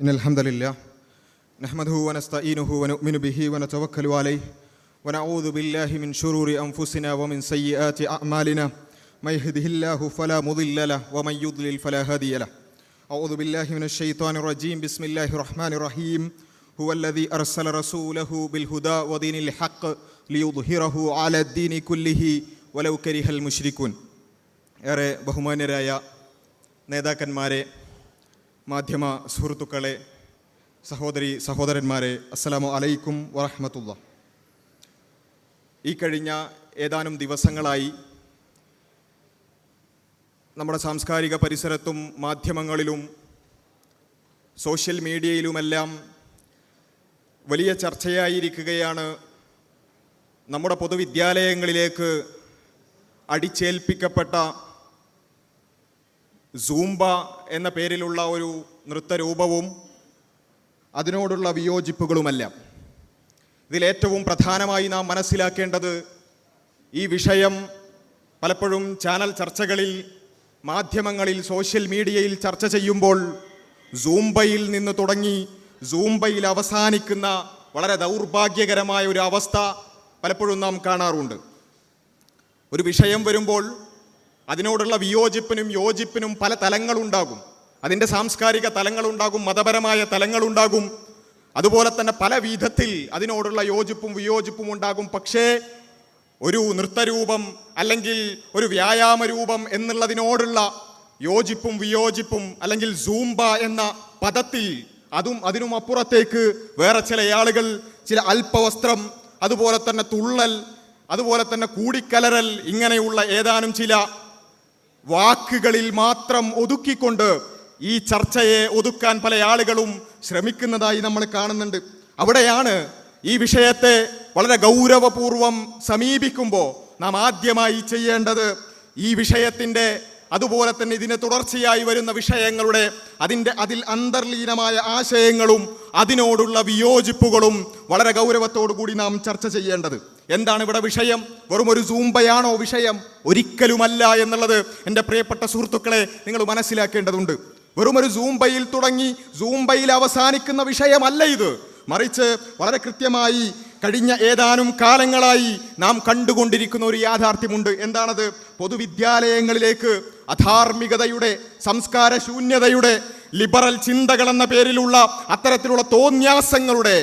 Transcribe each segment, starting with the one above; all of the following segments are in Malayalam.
إن الحمد لله نحمده ونستعينه ونؤمن به ونتوكل عليه ونعوذ بالله من شرور أنفسنا ومن سيئات أعمالنا من يهده الله فلا مضل له ومن يضلل فلا هادي له أعوذ بالله من الشيطان الرجيم بسم الله الرحمن الرحيم هو الذي أرسل رسوله بالهدى ودين الحق ليظهره على الدين كله ولو كره المشركون. ഏറെ ബഹുമാന്യരായ നേതാക്കന്മാരെ, മാധ്യമ സുഹൃത്തുക്കളെ, സഹോദരന്മാരെ, അസ്സലാമു അലൈക്കും വറഹ്മത്തുള്ളാഹി. ഈ കഴിഞ്ഞ ഏതാനും ദിവസങ്ങളായി നമ്മുടെ സാംസ്കാരിക പരിസരത്തും മാധ്യമങ്ങളിലും സോഷ്യൽ മീഡിയയിലുമെല്ലാം വലിയ ചർച്ചയായിരിക്കുകയാണ് നമ്മുടെ പൊതുവിദ്യാലയങ്ങളിലേക്ക് അടിച്ചേൽപ്പിക്കപ്പെട്ട സൂംബ എന്ന പേരിലുള്ള ഒരു നൃത്തരൂപവും അതിനോടുള്ള വിയോജിപ്പുകളുമെല്ലാം. ഇതിലേറ്റവും പ്രധാനമായി നാം മനസ്സിലാക്കേണ്ടത്, ഈ വിഷയം പലപ്പോഴും ചാനൽ ചർച്ചകളിൽ, മാധ്യമങ്ങളിൽ, സോഷ്യൽ മീഡിയയിൽ ചർച്ച ചെയ്യുമ്പോൾ സൂംബയിൽ നിന്ന് തുടങ്ങി സൂംബയിൽ അവസാനിക്കുന്ന വളരെ ദൗർഭാഗ്യകരമായ ഒരു അവസ്ഥ പലപ്പോഴും നാം കാണാറുണ്ട്. ഒരു വിഷയം വരുമ്പോൾ അതിനോടുള്ള വിയോജിപ്പിനും യോജിപ്പിനും പല തലങ്ങളുണ്ടാകും. അതിൻ്റെ സാംസ്കാരിക തലങ്ങളുണ്ടാകും, മതപരമായ തലങ്ങളുണ്ടാകും, അതുപോലെ തന്നെ പല വിധത്തിൽ അതിനോടുള്ള യോജിപ്പും വിയോജിപ്പും ഉണ്ടാകും. പക്ഷേ ഒരു നൃത്തരൂപം അല്ലെങ്കിൽ ഒരു വ്യായാമരൂപം എന്നുള്ളതിനോടുള്ള യോജിപ്പും വിയോജിപ്പും, അല്ലെങ്കിൽ സൂംബ എന്ന പദത്തിൽ അതിനും അപ്പുറത്തേക്ക് വേറെ ചില ആളുകൾ ചില അല്പവസ്ത്രം, അതുപോലെ തന്നെ തുള്ളൽ, അതുപോലെ തന്നെ കൂടിക്കലരൽ, ഇങ്ങനെയുള്ള ഏതാനും ചില വാക്കുകളിൽ മാത്രം ഒതുക്കിക്കൊണ്ട് ഈ ചർച്ചയെ ഒതുക്കാൻ പല ആളുകളും ശ്രമിക്കുന്നതായി നമ്മൾ കാണുന്നുണ്ട്. അവിടെയാണ് ഈ വിഷയത്തെ വളരെ ഗൗരവപൂർവം സമീപിക്കുമ്പോൾ നാം ആദ്യമായി ചെയ്യേണ്ടത് ഈ വിഷയത്തിൻ്റെ, അതുപോലെ തന്നെ ഇതിന് തുടർച്ചയായി വരുന്ന വിഷയങ്ങളുടെ അതിൽ അന്തർലീനമായ ആശയങ്ങളും അതിനോടുള്ള വിയോജിപ്പുകളും വളരെ ഗൗരവത്തോടു കൂടി നാം ചർച്ച ചെയ്യേണ്ടത്. എന്താണ് ഇവിടെ വിഷയം? വെറും ഒരു സൂംബയാണോ വിഷയം? ഒരിക്കലുമല്ല എന്നുള്ളത് എൻ്റെ പ്രിയപ്പെട്ട സുഹൃത്തുക്കളെ നിങ്ങൾ മനസ്സിലാക്കേണ്ടതുണ്ട്. വെറും ഒരു സൂംബയിൽ തുടങ്ങി സൂംബയിൽ അവസാനിക്കുന്ന വിഷയമല്ല ഇത്. മറിച്ച് വളരെ കൃത്യമായി കഴിഞ്ഞ ഏതാനും കാലങ്ങളായി നാം കണ്ടുകൊണ്ടിരിക്കുന്ന ഒരു യാഥാർത്ഥ്യമുണ്ട്. എന്താണത്? പൊതുവിദ്യാലയങ്ങളിലേക്ക് അധാർമികതയുടെ, സംസ്കാര ശൂന്യതയുടെ, ലിബറൽ ചിന്തകൾ എന്ന പേരിലുള്ള അത്തരത്തിലുള്ള തോന്യാസങ്ങളുടെ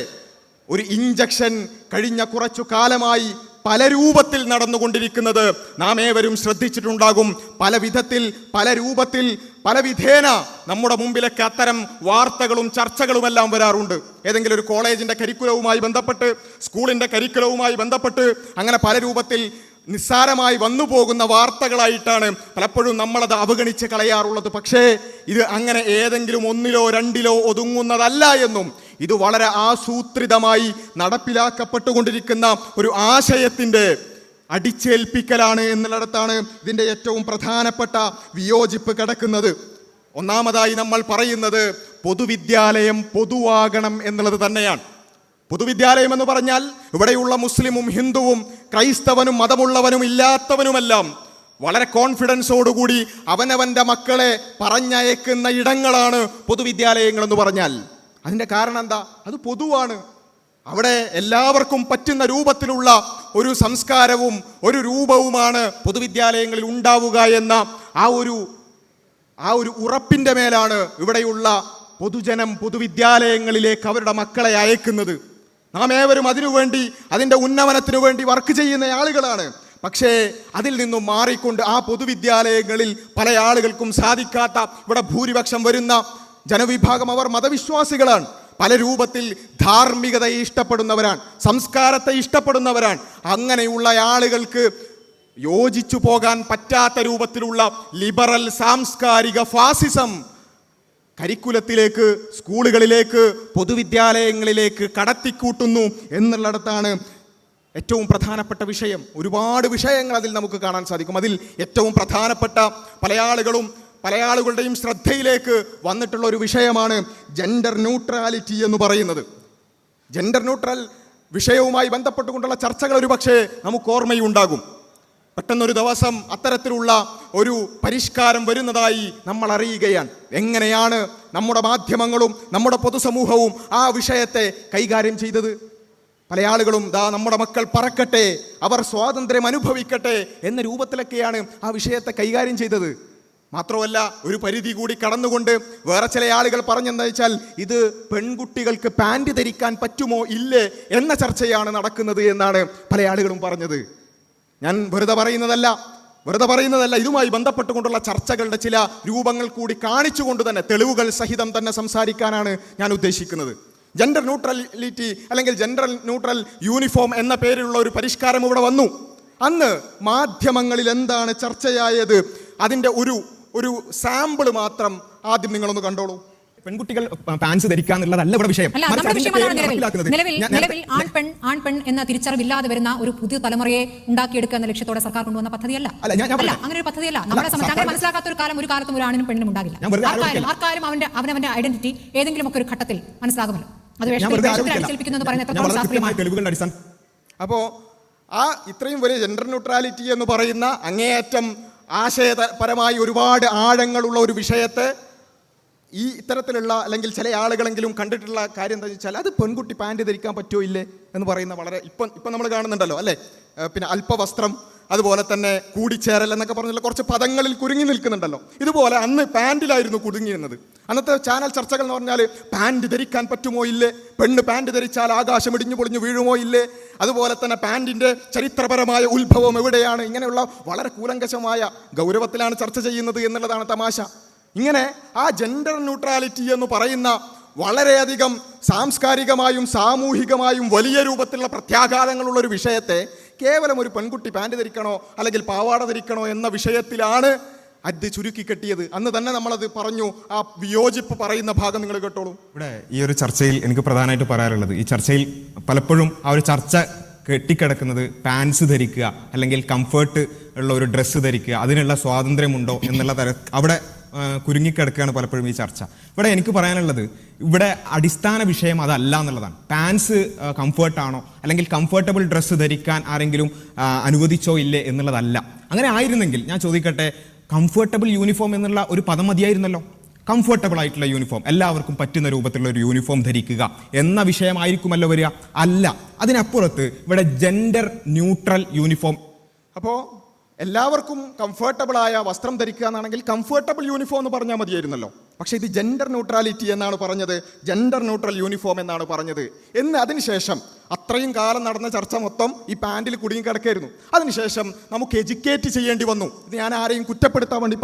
ഒരു ഇഞ്ചക്ഷൻ കഴിഞ്ഞ കുറച്ചു കാലമായി പല രൂപത്തിൽ നടന്നുകൊണ്ടിരിക്കുന്നത് നാം ഏവരും ശ്രദ്ധിച്ചിട്ടുണ്ടാകും. പല വിധത്തിൽ, പല രൂപത്തിൽ, പല വിധേന നമ്മുടെ മുമ്പിലൊക്കെ അത്തരം വാർത്തകളും ചർച്ചകളുമെല്ലാം വരാറുണ്ട്. ഏതെങ്കിലും ഒരു കോളേജിൻ്റെ കരിക്കുലവുമായി ബന്ധപ്പെട്ട്, സ്കൂളിൻ്റെ കരിക്കുലവുമായി ബന്ധപ്പെട്ട്, അങ്ങനെ പല രൂപത്തിൽ നിസ്സാരമായി വന്നു പോകുന്ന വാർത്തകളായിട്ടാണ് പലപ്പോഴും നമ്മളത് അവഗണിച്ച് കളയാറുള്ളത്. പക്ഷേ ഇത് അങ്ങനെ ഏതെങ്കിലും ഒന്നിലോ രണ്ടിലോ ഒതുങ്ങുന്നതല്ല എന്നും, ഇത് വളരെ ആസൂത്രിതമായി നടപ്പിലാക്കപ്പെട്ടുകൊണ്ടിരിക്കുന്ന ഒരു ആശയത്തിൻ്റെ അടിച്ചേൽപ്പിക്കലാണ് എന്നുള്ളിടത്താണ് ഇതിൻ്റെ ഏറ്റവും പ്രധാനപ്പെട്ട വിയോജിപ്പ് കിടക്കുന്നത്. ഒന്നാമതായി നമ്മൾ പറയുന്നത് പൊതുവിദ്യാലയം പൊതുവാകണം എന്നുള്ളത് തന്നെയാണ്. പൊതുവിദ്യാലയം എന്ന് പറഞ്ഞാൽ ഇവിടെയുള്ള മുസ്ലിമും ഹിന്ദുവും ക്രൈസ്തവനും മതമുള്ളവനും ഇല്ലാത്തവനുമെല്ലാം വളരെ കോൺഫിഡൻസോടുകൂടി അവനവൻ്റെ മക്കളെ പറഞ്ഞയക്കുന്ന ഇടങ്ങളാണ് പൊതുവിദ്യാലയങ്ങളെന്ന് പറഞ്ഞാൽ. അതിൻ്റെ കാരണം എന്താ? അത് പൊതുവാണ്. അവിടെ എല്ലാവർക്കും പറ്റുന്ന രൂപത്തിലുള്ള ഒരു സംസ്കാരവും ഒരു രൂപവുമാണ് പൊതുവിദ്യാലയങ്ങളിൽ ഉണ്ടാവുക എന്ന ആ ഒരു ഉറപ്പിൻ്റെ മേലാണ് ഇവിടെയുള്ള പൊതുജനം പൊതുവിദ്യാലയങ്ങളിലേക്ക് അവരുടെ മക്കളെ അയക്കുന്നത്. നാം ഏവരും അതിനുവേണ്ടി, അതിൻ്റെ ഉന്നമനത്തിനു വേണ്ടി വർക്ക് ചെയ്യുന്ന ആളുകളാണ്. പക്ഷേ അതിൽ നിന്നും മാറിക്കൊണ്ട് ആ പൊതുവിദ്യാലയങ്ങളിൽ പല ആളുകൾക്കും സാധിക്കാത്ത, ഇവിടെ ഭൂരിപക്ഷം വരുന്ന ജനവിഭാഗം അവർ മതവിശ്വാസികളാണ്. പല രൂപത്തിൽ ധാർമ്മികതയെ ഇഷ്ടപ്പെടുന്നവരാണ്, സംസ്കാരത്തെ ഇഷ്ടപ്പെടുന്നവരാണ്. അങ്ങനെയുള്ള ആളുകൾക്ക് യോജിച്ചു പോകാൻ പറ്റാത്ത രൂപത്തിലുള്ള ലിബറൽ സാംസ്കാരിക ഫാസിസം കരിക്കുലത്തിലേക്ക്, സ്കൂളുകളിലേക്ക്, പൊതുവിദ്യാലയങ്ങളിലേക്ക് കടത്തിക്കൂട്ടുന്നു എന്നുള്ളിടത്താണ് ഏറ്റവും പ്രധാനപ്പെട്ട വിഷയം. ഒരുപാട് വിഷയങ്ങൾ അതിൽ നമുക്ക് കാണാൻ സാധിക്കും. അതിൽ ഏറ്റവും പ്രധാനപ്പെട്ട പല ആളുകളുടെയും ശ്രദ്ധയിലേക്ക് വന്നിട്ടുള്ള ഒരു വിഷയമാണ് ജെൻഡർ ന്യൂട്രാലിറ്റി എന്ന് പറയുന്നത്. ജെൻഡർ ന്യൂട്രൽ വിഷയവുമായി ബന്ധപ്പെട്ടുകൊണ്ടുള്ള ചർച്ചകൾ ഒരു പക്ഷേ നമുക്ക് ഓർമ്മയുണ്ടാകും. പെട്ടെന്നൊരു ദിവസം അത്തരത്തിലുള്ള ഒരു പരിഷ്കാരം വരുന്നതായി നമ്മൾ അറിയുകയാണ്. എങ്ങനെയാണ് നമ്മുടെ മാധ്യമങ്ങളും നമ്മുടെ പൊതുസമൂഹവും ആ വിഷയത്തെ കൈകാര്യം ചെയ്തത്? പല ആളുകളും നമ്മുടെ മക്കൾ പറക്കട്ടെ, അവർ സ്വാതന്ത്ര്യം അനുഭവിക്കട്ടെ എന്ന രൂപത്തിലൊക്കെയാണ് ആ വിഷയത്തെ കൈകാര്യം ചെയ്തത്. മാത്രമല്ല, ഒരു പരിധി കൂടി കടന്നുകൊണ്ട് വേറെ ചില ആളുകൾ പറഞ്ഞെന്ന് വെച്ചാൽ ഇത് പെൺകുട്ടികൾക്ക് പാൻറ് ധരിക്കാൻ പറ്റുമോ ഇല്ലേ എന്ന ചർച്ചയാണ് നടക്കുന്നത് എന്നാണ് പല ആളുകളും പറഞ്ഞത്. ഞാൻ വെറുതെ പറയുന്നതല്ല, ഇതുമായി ബന്ധപ്പെട്ടുകൊണ്ടുള്ള ചർച്ചകളുടെ ചില രൂപങ്ങൾ കൂടി കാണിച്ചുകൊണ്ട് തന്നെ, തെളിവുകൾ സഹിതം തന്നെ സംസാരിക്കാനാണ് ഞാൻ ഉദ്ദേശിക്കുന്നത്. ജെൻഡർ ന്യൂട്രലിറ്റി അല്ലെങ്കിൽ ജെൻഡർ ന്യൂട്രൽ യൂണിഫോം എന്ന പേരിലുള്ള ഒരു പരിഷ്കാരം ഇവിടെ വന്നു. അന്ന് മാധ്യമങ്ങളിൽ എന്താണ് ചർച്ചയായത്, അതിൻ്റെ ഒരു സാമ്പിൾ മാത്രം ആദ്യം നിങ്ങളൊന്ന് കണ്ടോളൂ. പെൺകുട്ടികൾ പാൻസ് ധരിക്കാന്നുള്ളതല്ല ഇവിടെ വിഷയം. നിലവിൽ ആൺ പെൺ എന്ന തിരിച്ചറിവില്ലാതെ വരുന്ന ഒരു പുതിയ തലമുറയെ ഉണ്ടാക്കിയെടുക്കുക എന്ന ലക്ഷ്യത്തോടെ സർക്കാർ കൊണ്ടുവന്ന പദ്ധതിയല്ല. അങ്ങനെ ഒരു പദ്ധതിയല്ല. നമ്മുടെ അങ്ങനെ മനസ്സിലാക്കാത്ത ഒരു കാലത്തും ഒരു ആണിനും പെണ്ണിനും ഉണ്ടാകില്ല. ആർക്കാരും അവനവന്റെ ഐഡന്റിറ്റി ഏതെങ്കിലും ഒക്കെ ഒരു ഘട്ടത്തിൽ മനസ്സിലാകുമല്ലോ. അത് അപ്പോ ഇത്രയും വലിയ ജെൻഡർ ന്യൂട്രാലിറ്റി എന്ന് പറയുന്ന അങ്ങേയറ്റം ആശയപരമായി ഒരുപാട് ആഴങ്ങളുള്ള ഒരു വിഷയത്തെ ഈ ഇത്തരത്തിലുള്ള അല്ലെങ്കിൽ ചില ആളുകളെങ്കിലും കണ്ടിട്ടുള്ള കാര്യം എന്താ വെച്ചാൽ അത് പെൺകുട്ടി പാൻറ് ധരിക്കാൻ പറ്റുമോ ഇല്ലേ എന്ന് പറയുന്ന വളരെ ഇപ്പം നമ്മൾ കാണുന്നുണ്ടല്ലോ അല്ലേ. പിന്നെ അല്പവസ്ത്രം, അതുപോലെ തന്നെ കൂടിച്ചേരൽ എന്നൊക്കെ പറഞ്ഞുള്ള കുറച്ച് പദങ്ങളിൽ കുരുങ്ങി നിൽക്കുന്നുണ്ടല്ലോ. ഇതുപോലെ അന്ന് പാൻറിലായിരുന്നു കുടുങ്ങിയിരുന്നത്. അന്നത്തെ ചാനൽ ചർച്ചകൾ എന്ന് പറഞ്ഞാൽ പാൻറ് ധരിക്കാൻ പറ്റുമോ ഇല്ലേ, പെണ്ണ് പാൻറ് ധരിച്ചാൽ ആകാശം ഇടിഞ്ഞു പൊളിഞ്ഞു വീഴുമോ ഇല്ലേ, അതുപോലെ തന്നെ പാൻറിൻ്റെ ചരിത്രപരമായ ഉത്ഭവം എവിടെയാണ്, ഇങ്ങനെയുള്ള വളരെ കൂലങ്കശമായ ഗൗരവത്തിലാണ് ചർച്ച ചെയ്യുന്നത് എന്നുള്ളതാണ് തമാശ. ഇങ്ങനെ ആ ജെൻഡർ ന്യൂട്രാലിറ്റി എന്ന് പറയുന്ന വളരെയധികം സാംസ്കാരികമായും സാമൂഹികമായും വലിയ രൂപത്തിലുള്ള പ്രത്യാഘാതങ്ങളുള്ള ഒരു വിഷയത്തെ കേവലം ഒരു പെൺകുട്ടി പാൻറ് ധരിക്കണോ അല്ലെങ്കിൽ പാവാട ധരിക്കണോ എന്ന വിഷയത്തിലാണ് അത് ചുരുക്കി കെട്ടിയത്. അന്ന് തന്നെ നമ്മളത് പറഞ്ഞു. ആ വിയോജിപ്പ് പറയുന്ന ഭാഗം നിങ്ങൾ കേട്ടോളൂ. ഇവിടെ ഈ ഒരു ചർച്ചയിൽ എനിക്ക് പ്രധാനമായിട്ട് പറയാനുള്ളത്, ഈ ചർച്ചയിൽ പലപ്പോഴും ആ ഒരു ചർച്ച കെട്ടിക്കിടക്കുന്നത് പാൻസ് ധരിക്കുക അല്ലെങ്കിൽ കംഫേർട്ട് ഉള്ള ഒരു ഡ്രസ്സ് ധരിക്കുക, അതിനുള്ള സ്വാതന്ത്ര്യമുണ്ടോ എന്നുള്ള അവിടെ കുരുങ്ങിക്കിടക്കുകയാണ് പലപ്പോഴും ഈ ചർച്ച. ഇവിടെ എനിക്ക് പറയാനുള്ളത്, ഇവിടെ അടിസ്ഥാന വിഷയം അതല്ല എന്നുള്ളതാണ്. പാൻസ് കംഫേർട്ടാണോ അല്ലെങ്കിൽ കംഫർട്ടബിൾ ഡ്രസ്സ് ധരിക്കാൻ ആരെങ്കിലും അനുവദിച്ചോ ഇല്ലേ എന്നുള്ളതല്ല. അങ്ങനെ ആയിരുന്നെങ്കിൽ ഞാൻ ചോദിക്കട്ടെ, കംഫർട്ടബിൾ യൂണിഫോം എന്നുള്ള ഒരു പദം മതിയായിരുന്നല്ലോ. കംഫർട്ടബിൾ ആയിട്ടുള്ള യൂണിഫോം, എല്ലാവർക്കും പറ്റുന്ന രൂപത്തിലുള്ള ഒരു യൂണിഫോം ധരിക്കുക എന്ന വിഷയമായിരിക്കുമല്ലോ വരിക. അല്ല, അതിനപ്പുറത്ത് ഇവിടെ ജെൻഡർ ന്യൂട്രൽ യൂണിഫോം. അപ്പോൾ എല്ലാവർക്കും കംഫർട്ടബിളായ വസ്ത്രം ധരിക്കുക എന്നാണെങ്കിൽ കംഫർട്ടബിൾ യൂണിഫോം എന്ന് പറഞ്ഞാൽ മതിയായിരുന്നല്ലോ. പക്ഷേ ഇത് ജെൻഡർ ന്യൂട്രാലിറ്റി എന്നാണ് പറഞ്ഞത്, ജെൻഡർ ന്യൂട്രൽ യൂണിഫോം എന്നാണ് പറഞ്ഞത് എന്ന്. അതിനുശേഷം അത്രയും കാലം നടന്ന ചർച്ച മൊത്തം ഈ പാൻറിൽ കുടുങ്ങി കിടക്കായിരുന്നു. അതിനുശേഷം നമുക്ക് എഡ്യൂക്കേറ്റ് ചെയ്യേണ്ടി വന്നു. ഇത് ഞാൻ ആരെയും കുറ്റപ്പെടുത്താൻ വേണ്ടി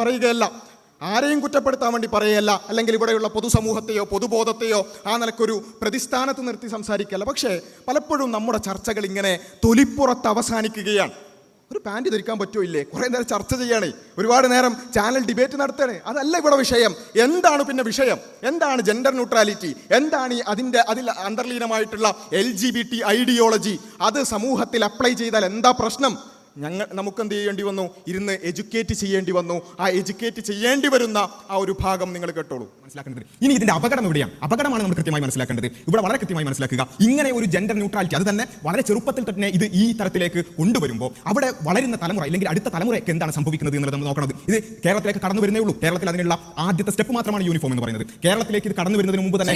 പറയുകയല്ല, അല്ലെങ്കിൽ ഇവിടെയുള്ള പൊതുസമൂഹത്തെയോ പൊതുബോധത്തെയോ ആ നിലക്കൊരു പ്രതിസ്ഥാനത്ത് നിർത്തി സംസാരിക്കുകയല്ല. പക്ഷേ പലപ്പോഴും നമ്മുടെ ചർച്ചകൾ ഇങ്ങനെ തൊലിപ്പുറത്ത് അവസാനിക്കുകയാണ്. ഒരു പാൻറ് ധരിക്കാൻ പറ്റുമോ ഇല്ലേ, കുറേ നേരം ചർച്ച ചെയ്യണേ, ഒരുപാട് നേരം ചാനൽ ഡിബേറ്റ് നടത്തണേ. അതല്ല ഇവിടെ വിഷയം. എന്താണ് പിന്നെ വിഷയം? എന്താണ് ജെൻഡർ ന്യൂട്രാലിറ്റി? എന്താണ് അതിൽ അന്തർലീനമായിട്ടുള്ള LGBT ഐഡിയോളജി? അത് സമൂഹത്തിൽ അപ്ലൈ ചെയ്താൽ എന്താ പ്രശ്നം? നമുക്ക് എന്ത് ചെയ്യേണ്ടി വന്നു? ഇരുന്ന് എഡ്യൂക്കേറ്റ് ചെയ്യേണ്ടി വന്നു. ആ എഡ്യൂക്കേറ്റ് ചെയ്യേണ്ടി വരുന്ന ആ ഒരു ഭാഗം നിങ്ങൾ കേട്ടോളൂ. മനസ്സിലാക്കേണ്ടത് ഇനി ഇതിന്റെ അപകടം എവിടെയാണ്? അപകടമാണ് നമ്മൾ കൃത്യമായി മനസ്സിലാക്കേണ്ടത്. ഇവിടെ വളരെ കൃത്യമായി മനസ്സിലാക്കുക, ഇങ്ങനെ ഒരു ജെൻഡർ ന്യൂട്രാലിറ്റി അത് തന്നെ വളരെ ചെറുപ്പത്തിൽ തന്നെ ഇത് ഈ തരത്തിലേക്ക് കൊണ്ടുവരുമ്പോൾ അവിടെ വളരുന്ന തലമുറ അല്ലെങ്കിൽ അടുത്ത തലമുറയ്ക്ക് എന്താണ് സംഭവിക്കുന്നത് എന്നുള്ളത് നമ്മൾ നോക്കണം. ഇത് കേരളത്തിലേക്ക് കടന്നു വരുന്നേ ഉള്ളൂ. കേരളത്തിൽ അതിനുള്ള ആദ്യത്തെ സ്റ്റെപ്പ് മാത്രമാണ് യൂണിഫോം എന്ന് പറയുന്നത്. കേരളത്തിലേക്ക് ഇത് കടന്നു വരുന്നതിന് മുമ്പ് തന്നെ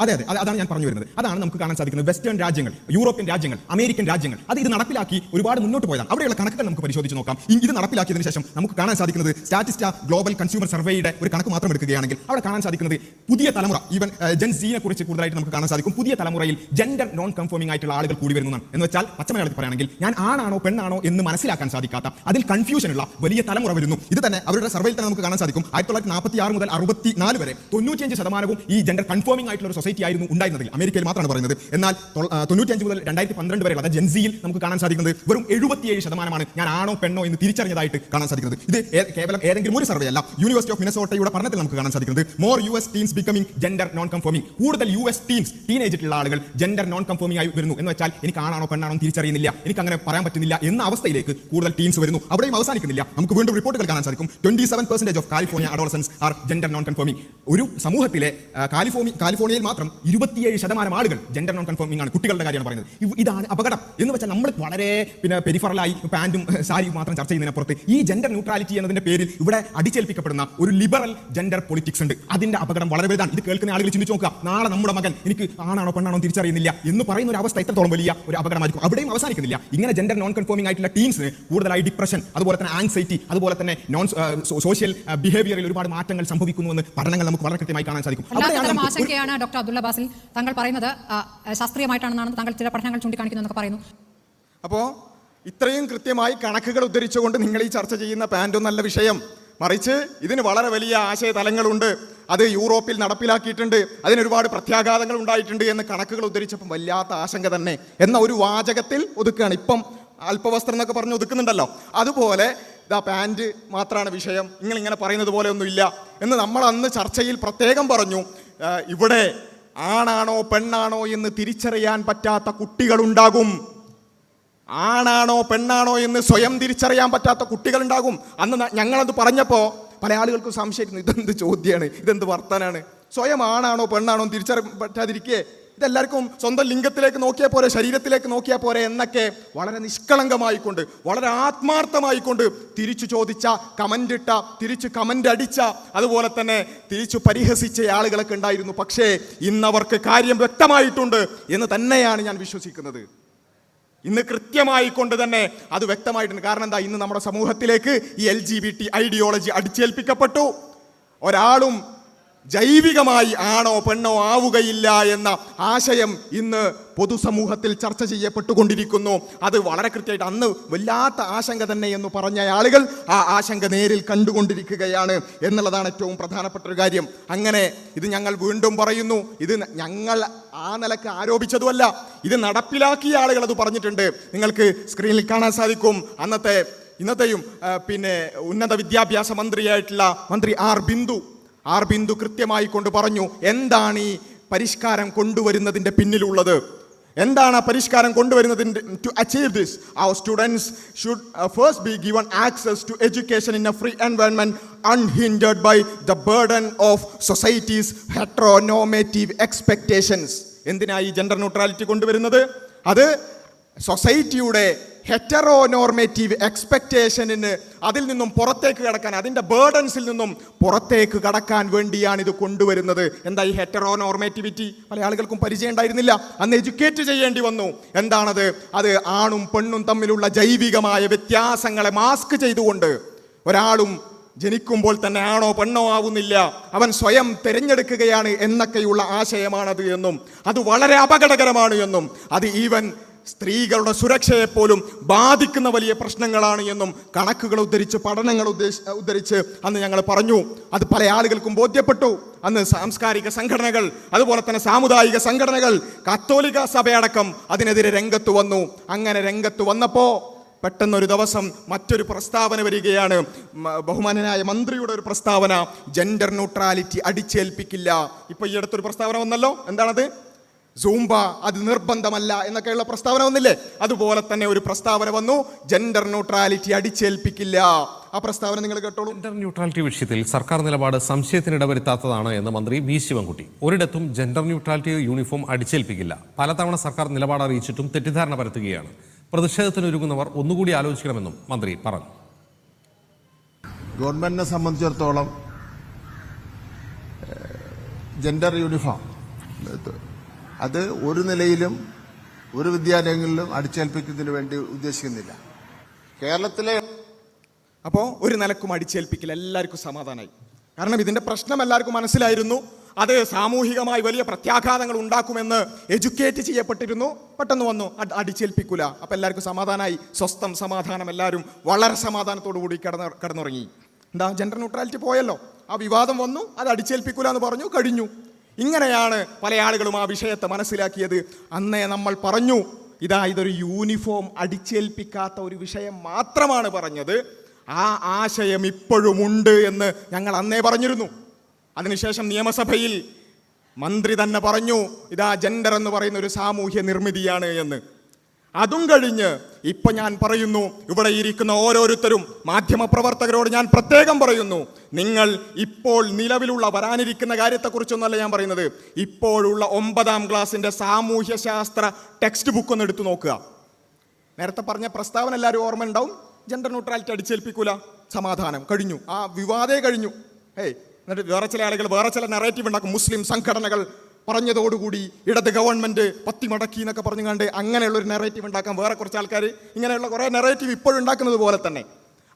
അതെ, അതാണ് ഞാൻ പറഞ്ഞു വരുന്നത്. അതാണ് നമുക്ക് കാണാൻ സാധിക്കുന്നത്. വെസ്റ്റേൺ രാജ്യങ്ങൾ, യൂറോപ്യൻ രാജ്യങ്ങൾ, അമേരിക്കൻ രാജ്യങ്ങൾ അത് ഇത് നടപ്പിലാക്കി ഒരുപാട് മുന്നോട്ട് പോയതാണ്. അവിടെയുള്ള കണക്കുകൾ നമുക്ക് പരിശോധിച്ച് നോക്കാം. ഇത് നടപ്പിലാക്കിയതിനു ശേഷം നമുക്ക് കാണാൻ സാധിക്കുന്നത് സ്റ്റാറ്റിസ്റ്റ ഗ്ലോബൽ കൺസ്യൂമർ സർവേയുടെ ഒരു കണക്ക് മാത്രം എടുക്കുകയാണെങ്കിൽ അവിടെ കാണാൻ സാധിക്കുന്നത് പുതിയ തലമുറ, ഈവൻ ജെൻ സീനെ കുറിച്ച് കൂടുതലായിട്ട് നമുക്ക് കാണാൻ സാധിക്കും. പുതിയ തലമുറയിൽ ജെൻഡർ നോൺ കൺഫോമിംഗ് ആയിട്ടുള്ള ആളുകൾ കൂടി വരുന്നതാണ്. എന്ന് വെച്ചാൽ പച്ചമലയാളത്തിൽ പറയുകയാണെങ്കിൽ ഞാൻ ആണാണോ പെണ്ണാണോ എന്ന് മനസ്സിലാക്കാൻ സാധിക്കാത്ത, അതിൽ കൺഫ്യൂഷൻ ഉള്ള വലിയ തലമുറ വരുന്നു. ഇത് തന്നെ അവരുടെ സർവേയിൽ തന്നെ നമുക്ക് കാണാൻ സാധിക്കും. 1946 മുതൽ 64 വരെ 95% ഈ ജെൻഡർ കൺഫോമിംഗ് ആയിട്ടുള്ള ഒരു സൊസൈറ്റി ആയിരുന്നു ഉണ്ടായിരുന്നത്. അമേരിക്കയിൽ മാത്രമാണ് പറയുന്നത്. എന്നാൽ 95 മുതൽ 2012 വരെയുള്ള ജെൻ സിയിൽ നമുക്ക് കാണാൻ സാധിക്കുന്നത് വെറും 77% ഞാൻ ആണോ പെണ്ണോ എന്ന് തിരിച്ചറിഞ്ഞതായിട്ട് കാണാൻ സാധിക്കുന്നത്. ഇത് കേവലം ഏതെങ്കിലും ഒരു സർവേ അല്ല. യൂണിവേഴ്സിറ്റി ഓഫ് മിനസോട്ടയുടെ പഠനത്തിൽ നമുക്ക് കാണാൻ സാധിക്കുന്നത് more US teens becoming gender non conforming, കൂടുതൽ US ടീൻസ് ടീനേജിലുള്ള ആളുകൾ ജെൻഡർ നോൺ കൺഫോമിംഗ് ആയി വരുന്നു. എന്ന് വെച്ചാൽ എനിക്ക് ആണാണോ പെണ്ണാണോ തിരിച്ചറിയുന്നില്ല, എനിക്ക് അങ്ങനെ പറയാൻ പറ്റുന്നില്ല എന്ന അവസ്ഥയിലേക്ക് കൂടുതൽ ടീൻസ് വരുന്നു. അവിടെയും അവസാനിക്കുന്നില്ല. നമുക്ക് വീണ്ടും റിപ്പോർട്ടുകൾ കാണാൻ സാധിക്കും. 27% of California adolescents are gender non conforming. ഒരു സമൂഹത്തിലെ കാലിഫോർണിയയിൽ മാത്രം 27% ആളുകൾ ജെൻഡർ നോൺ കൺഫോമിംഗ് ആണ്. കുട്ടികളുടെ കാര്യമാണ് പറയുന്നത്. ഇതാണ് അപകടം എന്ന് വെച്ചാൽ നമ്മൾ വളരെ പെരിഫറലായി പാന്റും സാരിയും മാത്രം ചർച്ച ചെയ്യുന്നതിനപ്പുറത്ത് ഈ ജെൻഡർ ന്യൂട്രാലിറ്റി എന്നതിന്റെ പേരിൽ ഇവിടെ അടിച്ചേൽപ്പിക്കപ്പെടുന്ന ഒരു ലിബറൽ ജെൻഡർ പൊളിറ്റിക്സ് ഉണ്ട്. അതിന്റെ അപകടം വളരെ വലുതാണ്. ഇത് കേൾക്കുന്ന ആളുകൾ ചിന്തിച്ചു നോക്കുക, നാളെ നമ്മുടെ മകൻ എനിക്ക് ആണാണോ പെണ്ണാണോ തിരിച്ചറിയുന്നില്ല എന്ന് പറയുന്ന ഒരു അവസ്ഥ എത്രത്തോളം വലിയ ഒരു അപകടമായിരിക്കും. അവിടെയും അവസാനിക്കുന്നില്ല. ഇങ്ങനെ ജെൻഡർ നോൺ കൺഫോമിംഗ് ആയിട്ടുള്ള ടീംസ് കൂടുതലായി ഡിപ്രഷൻ, അതുപോലെ തന്നെ ആൻസൈറ്റി, അതുപോലെ തന്നെ നോൺ സോഷ്യൽ ബിഹേവിയറിൽ ഒരുപാട് മാറ്റങ്ങൾ സംഭവിക്കുന്നുവെന്ന് പഠനങ്ങൾ നമുക്ക് വളരെ കൃത്യമായി കാണാൻ സാധിക്കും. ആശങ്കയാണ് ഡോക്ടർ അബ്ദുള്ള ബാസിൽ താങ്കൾ പറയുന്നത് ശാസ്ത്രീയമായിട്ടാണെന്നാണ് താങ്കൾ ചില പഠനങ്ങൾ ചൂണ്ടിക്കാണിക്കുന്നതെന്നൊക്കെ പറയുന്നു. അപ്പോൾ ഇത്രയും കൃത്യമായി കണക്കുകൾ ഉദ്ധരിച്ചുകൊണ്ട് നിങ്ങൾ ഈ ചർച്ച ചെയ്യുന്ന പാൻറ്റൊന്നല്ല വിഷയം, മറിച്ച് ഇതിന് വളരെ വലിയ ആശയതലങ്ങളുണ്ട്. അത് യൂറോപ്പിൽ നടപ്പിലാക്കിയിട്ടുണ്ട്, അതിനൊരുപാട് പ്രത്യാഘാതങ്ങൾ ഉണ്ടായിട്ടുണ്ട് എന്ന് കണക്കുകൾ ഉദ്ധരിച്ചപ്പം വല്ലാത്ത ആശങ്ക തന്നെ എന്ന ഒരു വാചകത്തിൽ ഒതുക്കുകയാണ്. ഇപ്പം അല്പവസ്ത്രം എന്നൊക്കെ പറഞ്ഞ് ഒതുക്കുന്നുണ്ടല്ലോ, അതുപോലെ ഇതാ പാൻറ് മാത്രമാണ് വിഷയം, നിങ്ങളിങ്ങനെ പറയുന്നത് പോലെ ഒന്നുമില്ല എന്ന് നമ്മൾ അന്ന് ചർച്ചയിൽ പ്രത്യേകം പറഞ്ഞു. ഇവിടെ ആണാണോ പെണ്ണാണോ എന്ന് തിരിച്ചറിയാൻ പറ്റാത്ത കുട്ടികളുണ്ടാകും. ആണാണോ പെണ്ണാണോ എന്ന് സ്വയം തിരിച്ചറിയാൻ പറ്റാത്ത കുട്ടികളുണ്ടാകും. അന്ന് ഞങ്ങളത് പറഞ്ഞപ്പോൾ പല ആളുകൾക്കും സംശയിക്കുന്നു, ഇതെന്ത് ചോദ്യമാണ്, ഇതെന്ത് വർത്തനാണ്, സ്വയം ആണാണോ പെണ്ണാണോ തിരിച്ചറിയാൻ പറ്റാതിരിക്കേ, ഇതെല്ലാവർക്കും സ്വന്തം ലിംഗത്തിലേക്ക് നോക്കിയാൽ പോരെ, ശരീരത്തിലേക്ക് നോക്കിയാൽ പോരെ എന്നൊക്കെ വളരെ നിഷ്കളങ്കമായിക്കൊണ്ട് വളരെ ആത്മാർത്ഥമായിക്കൊണ്ട് തിരിച്ചു ചോദിച്ച, കമൻ്റ് ഇട്ട, തിരിച്ച് കമൻ്റ് അടിച്ച, അതുപോലെ തന്നെ തിരിച്ചു പരിഹസിച്ച ആളുകളൊക്കെ ഉണ്ടായിരുന്നു. പക്ഷേ ഇന്നവർക്ക് കാര്യം വ്യക്തമായിട്ടുണ്ട് എന്ന് തന്നെയാണ് ഞാൻ വിശ്വസിക്കുന്നത്. ഇന്ന് കൃത്യമായി കൊണ്ട് തന്നെ അത് വ്യക്തമായിട്ടുണ്ട്. കാരണം എന്താ, ഇന്ന് നമ്മുടെ സമൂഹത്തിലേക്ക് ഈ LGBT ഐഡിയോളജി അടിച്ചേൽപ്പിക്കപ്പെട്ടു. ഒരാളും ജൈവികമായി ആണോ പെണ്ണോ ആവുകയില്ല എന്ന ആശയം ഇന്ന് പൊതുസമൂഹത്തിൽ ചർച്ച ചെയ്യപ്പെട്ടുകൊണ്ടിരിക്കുന്നു. അത് വളരെ കൃത്യമായിട്ട് അന്ന് വല്ലാത്ത ആശങ്ക തന്നെ എന്ന് പറഞ്ഞ ആളുകൾ ആ ആശങ്ക നേരിൽ കണ്ടുകൊണ്ടിരിക്കുകയാണ് എന്നുള്ളതാണ് ഏറ്റവും പ്രധാനപ്പെട്ട ഒരു കാര്യം. അങ്ങനെ ഇത് ഞങ്ങൾ വീണ്ടും പറയുന്നു, ഇത് ഞങ്ങൾ ആ നിലക്ക് ആരോപിച്ചതുമല്ല, ഇത് നടപ്പിലാക്കിയ ആളുകൾ അത് പറഞ്ഞിട്ടുണ്ട്. നിങ്ങൾക്ക് സ്ക്രീനിൽ കാണാൻ സാധിക്കും. ഇന്നത്തെയും ഉന്നത വിദ്യാഭ്യാസ മന്ത്രിയായിട്ടുള്ള മന്ത്രി ആർ ബിന്ദു കൃത്യമായി കൊണ്ട് പറഞ്ഞു എന്താണ് ഈ പരിഷ്കാരം കൊണ്ടുവരുന്നതിൻ്റെ പിന്നിലുള്ളത്, എന്താണ് ആ പരിഷ്കാരം കൊണ്ടുവരുന്നതിൻ്റെ. To achieve this our students should first be given access to education in a free environment unhindered by the burden of society's heteronormative expectations. എന്തിനായി ജെൻഡർ ന്യൂട്രാലിറ്റി കൊണ്ടുവരുന്നത്? അത് സൊസൈറ്റിയുടെ ഹെറ്ററോനോർമേറ്റീവ് എക്സ്പെക്റ്റേഷനിന് അതിൽ നിന്നും പുറത്തേക്ക് കടക്കാൻ, അതിൻ്റെ ബേർഡൻസിൽ നിന്നും പുറത്തേക്ക് കടക്കാൻ വേണ്ടിയാണ് ഇത് കൊണ്ടുവരുന്നത്. എന്താ ഈ ഹെറ്ററോനോർമേറ്റിവിറ്റി? പല ആളുകൾക്കും പരിചയം ഉണ്ടായിരുന്നില്ല, അന്ന് എഡ്യൂക്കേറ്റ് ചെയ്യേണ്ടി വന്നു. എന്താണത്? അത് ആണും പെണ്ണും തമ്മിലുള്ള ജൈവികമായ വ്യത്യാസങ്ങളെ മാസ്ക് ചെയ്തുകൊണ്ട് ഒരാളും ജനിക്കുമ്പോൾ തന്നെ ആണോ പെണ്ണോ ആവുന്നില്ല, അവൻ സ്വയം തിരഞ്ഞെടുക്കുകയാണ് എന്നൊക്കെയുള്ള ആശയമാണത് എന്നും അത് വളരെ അപകടകരമാണ് എന്നും അത് ഈവൻ സ്ത്രീകളുടെ സുരക്ഷയെപ്പോലും ബാധിക്കുന്ന വലിയ പ്രശ്നങ്ങളാണ് എന്നും കണക്കുകൾ ഉദ്ധരിച്ച്, പഠനങ്ങൾ ഉദ്ധരിച്ച് അന്ന് ഞങ്ങൾ പറഞ്ഞു. അത് പല ആളുകൾക്കും ബോധ്യപ്പെട്ടു. അന്ന് സാംസ്കാരിക സംഘടനകൾ, അതുപോലെ തന്നെ സാമുദായിക സംഘടനകൾ, കത്തോലിക്ക സഭയടക്കം അതിനെതിരെ രംഗത്ത് വന്നു. അങ്ങനെ രംഗത്ത് വന്നപ്പോൾ പെട്ടെന്നൊരു ദിവസം മറ്റൊരു പ്രസ്താവന വരികയാണ്. ബഹുമാനനായ മന്ത്രിയുടെ ഒരു പ്രസ്താവന, ജെൻഡർ ന്യൂട്രാലിറ്റി അടിച്ചേൽപ്പിക്കില്ല. ഇപ്പൊ ഈ അടുത്തൊരു പ്രസ്താവന വന്നല്ലോ, എന്താണത്? സൂംബ അത് നിർബന്ധമല്ല എന്നൊക്കെയുള്ള പ്രസ്താവന വന്നില്ലേ? അതുപോലെ തന്നെ ഒരു പ്രസ്താവന വന്നു, ജെൻഡർ ന്യൂട്രാലിറ്റി അടിച്ചേൽപ്പിക്കില്ല. ആ പ്രസ്താവന നിങ്ങൾ കേട്ടോളൂ. ജെൻഡർ ന്യൂട്രാലിറ്റി വിഷയത്തിൽ സർക്കാർ നിലപാട് സംശയത്തിനിടവരുത്താത്തതാണ് എന്ന് മന്ത്രി വി ശിവൻകുട്ടി. ഒരിടത്തും ജെൻഡർ ന്യൂട്രാലിറ്റി യൂണിഫോം അടിച്ചേൽപ്പിക്കില്ല. പലതവണ സർക്കാർ നിലപാട് അറിയിച്ചിട്ടും തെറ്റിദ്ധാരണ പരത്തുകയാണ്. പ്രതിഷേധത്തിനൊരുങ്ങുന്നവർ ഒന്നുകൂടി ആലോചിക്കണമെന്നും മന്ത്രി പറഞ്ഞു. ഗവൺമെന്റിനെ സംബന്ധിച്ചിടത്തോളം ജെൻഡർ യൂണിഫോം അത് ഒരു നിലയിലും ഒരു വിദ്യാലയങ്ങളിലും അടിച്ചേൽപ്പിക്കുന്നതിന് വേണ്ടി ഉദ്ദേശിക്കുന്നില്ല. കേരളത്തിലെ അപ്പോൾ ഒരു നിലക്കും അടിച്ചേൽപ്പിക്കില്ല. എല്ലാവർക്കും സമാധാനമായി. കാരണം ഇതിൻ്റെ പ്രശ്നം എല്ലാവർക്കും മനസ്സിലായിരുന്നു. അത് സാമൂഹികമായി വലിയ പ്രത്യാഘാതങ്ങൾ ഉണ്ടാക്കുമെന്ന് എഡ്യൂക്കേറ്റ് ചെയ്യപ്പെട്ടിരുന്നു. പെട്ടെന്ന് വന്നു അടിച്ചേൽപ്പിക്കൂല. അപ്പം എല്ലാവർക്കും സമാധാനമായി, സ്വസ്ഥം സമാധാനം, എല്ലാവരും വളരെ സമാധാനത്തോടു കൂടി കിടന്നുറങ്ങി. എന്താ, ജെൻഡർ ന്യൂട്രാലിറ്റി പോയല്ലോ, ആ വിവാദം വന്നു, അത് അടിച്ചേൽപ്പിക്കൂല എന്ന് പറഞ്ഞു, കഴിഞ്ഞു. ഇങ്ങനെയാണ് പല ആളുകളും ആ വിഷയത്തെ മനസ്സിലാക്കിയത്. അന്നേ നമ്മൾ പറഞ്ഞു, ഇതൊരു യൂണിഫോം അടിച്ചേൽപ്പിക്കാത്ത ഒരു വിഷയം മാത്രമാണ് പറഞ്ഞത്. ആ ആശയം ഇപ്പോഴുമുണ്ട് എന്ന് ഞങ്ങൾ അന്നേ പറഞ്ഞിരുന്നു. അതിനുശേഷം നിയമസഭയിൽ മന്ത്രി തന്നെ പറഞ്ഞു, ജെൻഡർ എന്ന് പറയുന്ന ഒരു സാമൂഹ്യ നിർമ്മിതിയാണ് എന്ന്. അതും കഴിഞ്ഞ് ഇപ്പൊ ഞാൻ പറയുന്നു, ഇവിടെ ഇരിക്കുന്ന ഓരോരുത്തരും, മാധ്യമപ്രവർത്തകരോട് ഞാൻ പ്രത്യേകം പറയുന്നു, നിങ്ങൾ ഇപ്പോൾ നിലവിലുള്ള വരാനിരിക്കുന്ന കാര്യത്തെക്കുറിച്ചൊന്നല്ല ഞാൻ പറയുന്നത്, ഇപ്പോഴുള്ള 9ാം ക്ലാസ്സിന്റെ സാമൂഹ്യശാസ്ത്ര ടെക്സ്റ്റ് ബുക്ക് ഒന്ന് എടുത്തു നോക്കുക. നേരത്തെ പറഞ്ഞ പ്രസ്താവന എല്ലാവരും ഓർമ്മ ഉണ്ടാവും. ജെൻഡർ ന്യൂട്രാലിറ്റി അടിച്ചേൽപ്പിക്കൂല, സമാധാനം, കഴിഞ്ഞു, ആ വിവാദേ കഴിഞ്ഞു. എന്നിട്ട് വേറെ ചില ആളുകൾ വേറെ ചില നെറേറ്റീവ് ഉണ്ടാക്കും. മുസ്ലിം സംഘടനകൾ പറഞ്ഞതോടുകൂടി ഇടത് ഗവൺമെന്റ് പത്തിമടക്കി എന്നൊക്കെ പറഞ്ഞു കണ്ട് അങ്ങനെയുള്ള ഒരു നെറേറ്റീവ് ഉണ്ടാക്കാൻ വേറെ കുറച്ച് ആൾക്കാർ ഇങ്ങനെയുള്ള കുറേ നെറേറ്റീവ് ഇപ്പോഴും ഉണ്ടാക്കുന്നത് പോലെ തന്നെ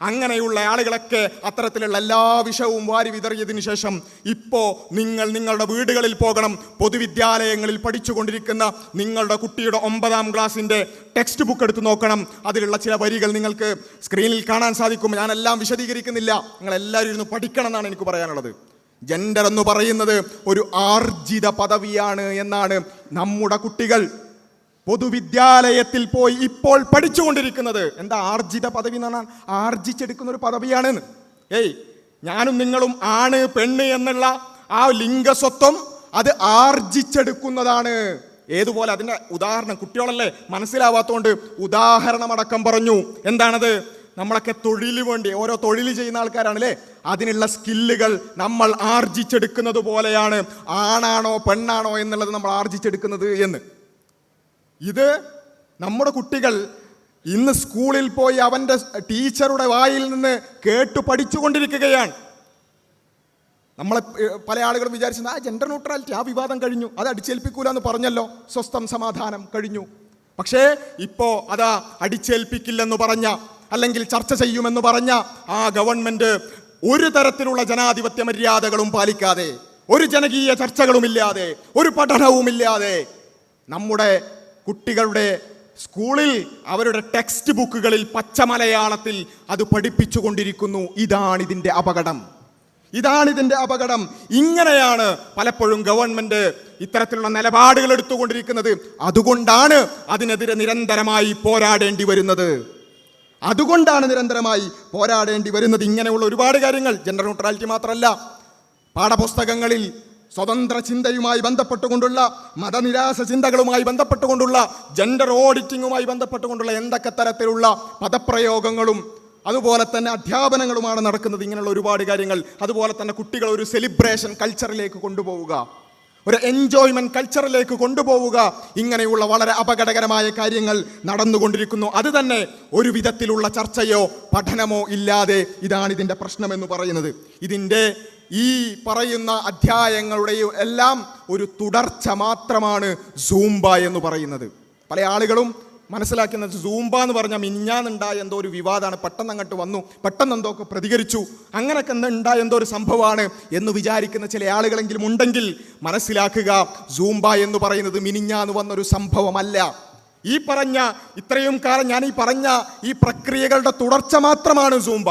അങ്ങനെയുള്ള ആളുകളൊക്കെ അത്തരത്തിലുള്ള എല്ലാ വിഷയവും വാരി വിതറിയതിനു ശേഷം ഇപ്പോൾ നിങ്ങൾ നിങ്ങളുടെ വീടുകളിൽ പോകണം. പൊതുവിദ്യാലയങ്ങളിൽ പഠിച്ചുകൊണ്ടിരിക്കുന്ന നിങ്ങളുടെ കുട്ടിയുടെ 9ാം ക്ലാസ്സിൻ്റെ ടെക്സ്റ്റ് ബുക്ക് എടുത്ത് നോക്കണം. അതിലുള്ള ചില വരികൾ നിങ്ങൾക്ക് സ്ക്രീനിൽ കാണാൻ സാധിക്കും. ഞാനെല്ലാം വിശദീകരിക്കുന്നില്ല, നിങ്ങളെല്ലാവരും ഇരുന്ന് പഠിക്കണം എന്നാണ് എനിക്ക് പറയാനുള്ളത്. ജെൻഡർ എന്ന് പറയുന്നത് ഒരു ആർജിത പദവിയാണ് എന്നാണ് നമ്മുടെ കുട്ടികൾ പൊതുവിദ്യാലയത്തിൽ പോയി ഇപ്പോൾ പഠിച്ചുകൊണ്ടിരിക്കുന്നത്. എന്താ ആർജിത പദവി എന്ന് പറഞ്ഞാൽ? ആർജിച്ചെടുക്കുന്ന ഒരു പദവിയാണെന്ന്. ഞാനും നിങ്ങളും ആണ് പെണ്ണ് എന്നുള്ള ആ ലിംഗസ്വത്വം അത് ആർജിച്ചെടുക്കുന്നതാണ്. ഏതുപോലെ? അതിൻ്റെ ഉദാഹരണം കുട്ടികളല്ലേ മനസ്സിലാവാത്തതുകൊണ്ട് ഉദാഹരണമടക്കം പറഞ്ഞു. എന്താണത്? നമ്മളൊക്കെ തൊഴിലിന് വേണ്ടി ഓരോ തൊഴിൽ ചെയ്യുന്ന ആൾക്കാരാണല്ലേ, അതിനുള്ള സ്കില്ലുകൾ നമ്മൾ ആർജിച്ചെടുക്കുന്നത് പോലെയാണ് ആണാണോ പെണ്ണാണോ എന്നുള്ളത് നമ്മൾ ആർജിച്ചെടുക്കുന്നത് എന്ന്. ഇത് നമ്മുടെ കുട്ടികൾ ഇന്ന് സ്കൂളിൽ പോയി അവൻ്റെ ടീച്ചറുടെ വായിൽ നിന്ന് കേട്ടു പഠിച്ചുകൊണ്ടിരിക്കുകയാണ്. നമ്മളെ പല ആളുകളും വിചാരിച്ചത് ജെൻഡർ ന്യൂട്രാലിറ്റി ആ വിവാദം കഴിഞ്ഞു, അത് അടിച്ചേൽപ്പിക്കൂല എന്ന് പറഞ്ഞല്ലോ, സ്വസ്ഥം സമാധാനം കഴിഞ്ഞു. പക്ഷേ ഇപ്പോൾ അതാ അടിച്ചേൽപ്പിക്കില്ലെന്ന് പറഞ്ഞ അല്ലെങ്കിൽ ചർച്ച ചെയ്യുമെന്ന് പറഞ്ഞ ആ ഗവൺമെന്റ് ഒരു തരത്തിലുള്ള ജനാധിപത്യ മര്യാദകളും പാലിക്കാതെ, ഒരു ജനകീയ ചർച്ചകളുമില്ലാതെ, ഒരു പഠനവുമില്ലാതെ നമ്മുടെ കുട്ടികളുടെ സ്കൂളിൽ അവരുടെ ടെക്സ്റ്റ് ബുക്കുകളിൽ പച്ച മലയാളത്തിൽ അത് പഠിപ്പിച്ചുകൊണ്ടിരിക്കുന്നു. ഇതാണിതിൻ്റെ അപകടം, ഇതാണിതിൻ്റെ അപകടം. ഇങ്ങനെയാണ് പലപ്പോഴും ഗവൺമെന്റ് ഇത്തരത്തിലുള്ള നിലപാടുകൾ എടുത്തുകൊണ്ടിരിക്കുന്നത്. അതുകൊണ്ടാണ് അതിനെതിരെ നിരന്തരമായി പോരാടേണ്ടി വരുന്നത്. ഇങ്ങനെയുള്ള ഒരുപാട് കാര്യങ്ങൾ ജെൻഡർ ന്യൂട്രാലിറ്റി മാത്രമല്ല, പാഠപുസ്തകങ്ങളിൽ സ്വതന്ത്ര ചിന്തയുമായി ബന്ധപ്പെട്ടുകൊണ്ടുള്ള, മതനിരാശ ചിന്തകളുമായി ബന്ധപ്പെട്ടുകൊണ്ടുള്ള, ജെൻഡർ ഓഡിറ്റിങ്ങുമായി ബന്ധപ്പെട്ടുകൊണ്ടുള്ള എന്തൊക്കെ തരത്തിലുള്ള പദപ്രയോഗങ്ങളും അതുപോലെ തന്നെ അധ്യാപനങ്ങളുമാണ് നടക്കുന്നത്. ഇങ്ങനെയുള്ള ഒരുപാട് കാര്യങ്ങൾ. അതുപോലെ തന്നെ കുട്ടികൾ ഒരു സെലിബ്രേഷൻ കൾച്ചറിലേക്ക് കൊണ്ടുപോവുക, ഒരു എൻജോയ്മെന്റ് കൾച്ചറിലേക്ക് കൊണ്ടുപോവുക. ഇങ്ങനെയുള്ള വളരെ അപകടകരമായ കാര്യങ്ങൾ നടന്നുകൊണ്ടിരിക്കുന്നു. അത് തന്നെ ഒരു വിധത്തിലുള്ള ചർച്ചയോ പഠനമോ ഇല്ലാതെ. ഇതാണ് ഇതിൻ്റെ പ്രശ്നമെന്ന് പറയുന്നത്. ഇതിൻ്റെ ഈ പറയുന്ന അധ്യായങ്ങളുടെയും എല്ലാം ഒരു തുടർച്ച മാത്രമാണ് സൂംബ എന്ന് പറയുന്നത്. പല ആളുകളും മനസ്സിലാക്കുന്നത് സൂംബ എന്ന് പറഞ്ഞാൽ മിഞ്ഞാന്നുണ്ടായ എന്തോ ഒരു വിവാദമാണ്, പെട്ടെന്ന് അങ്ങോട്ട് വന്നു, പെട്ടെന്ന് എന്തൊക്കെ പ്രതികരിച്ചു, അങ്ങനെയൊക്കെ ഉണ്ടായ എന്തോ ഒരു സംഭവമാണ് എന്ന് വിചാരിക്കുന്ന ചില ആളുകളെങ്കിലും ഉണ്ടെങ്കിൽ മനസ്സിലാക്കുക, സൂംബ എന്ന് പറയുന്നത് മിനിഞ്ഞാന്ന് വന്നൊരു സംഭവമല്ല. ഈ പറഞ്ഞ ഇത്രയും കാലം ഞാൻ ഈ പറഞ്ഞ ഈ പ്രക്രിയകളുടെ തുടർച്ച മാത്രമാണ് സൂംബ.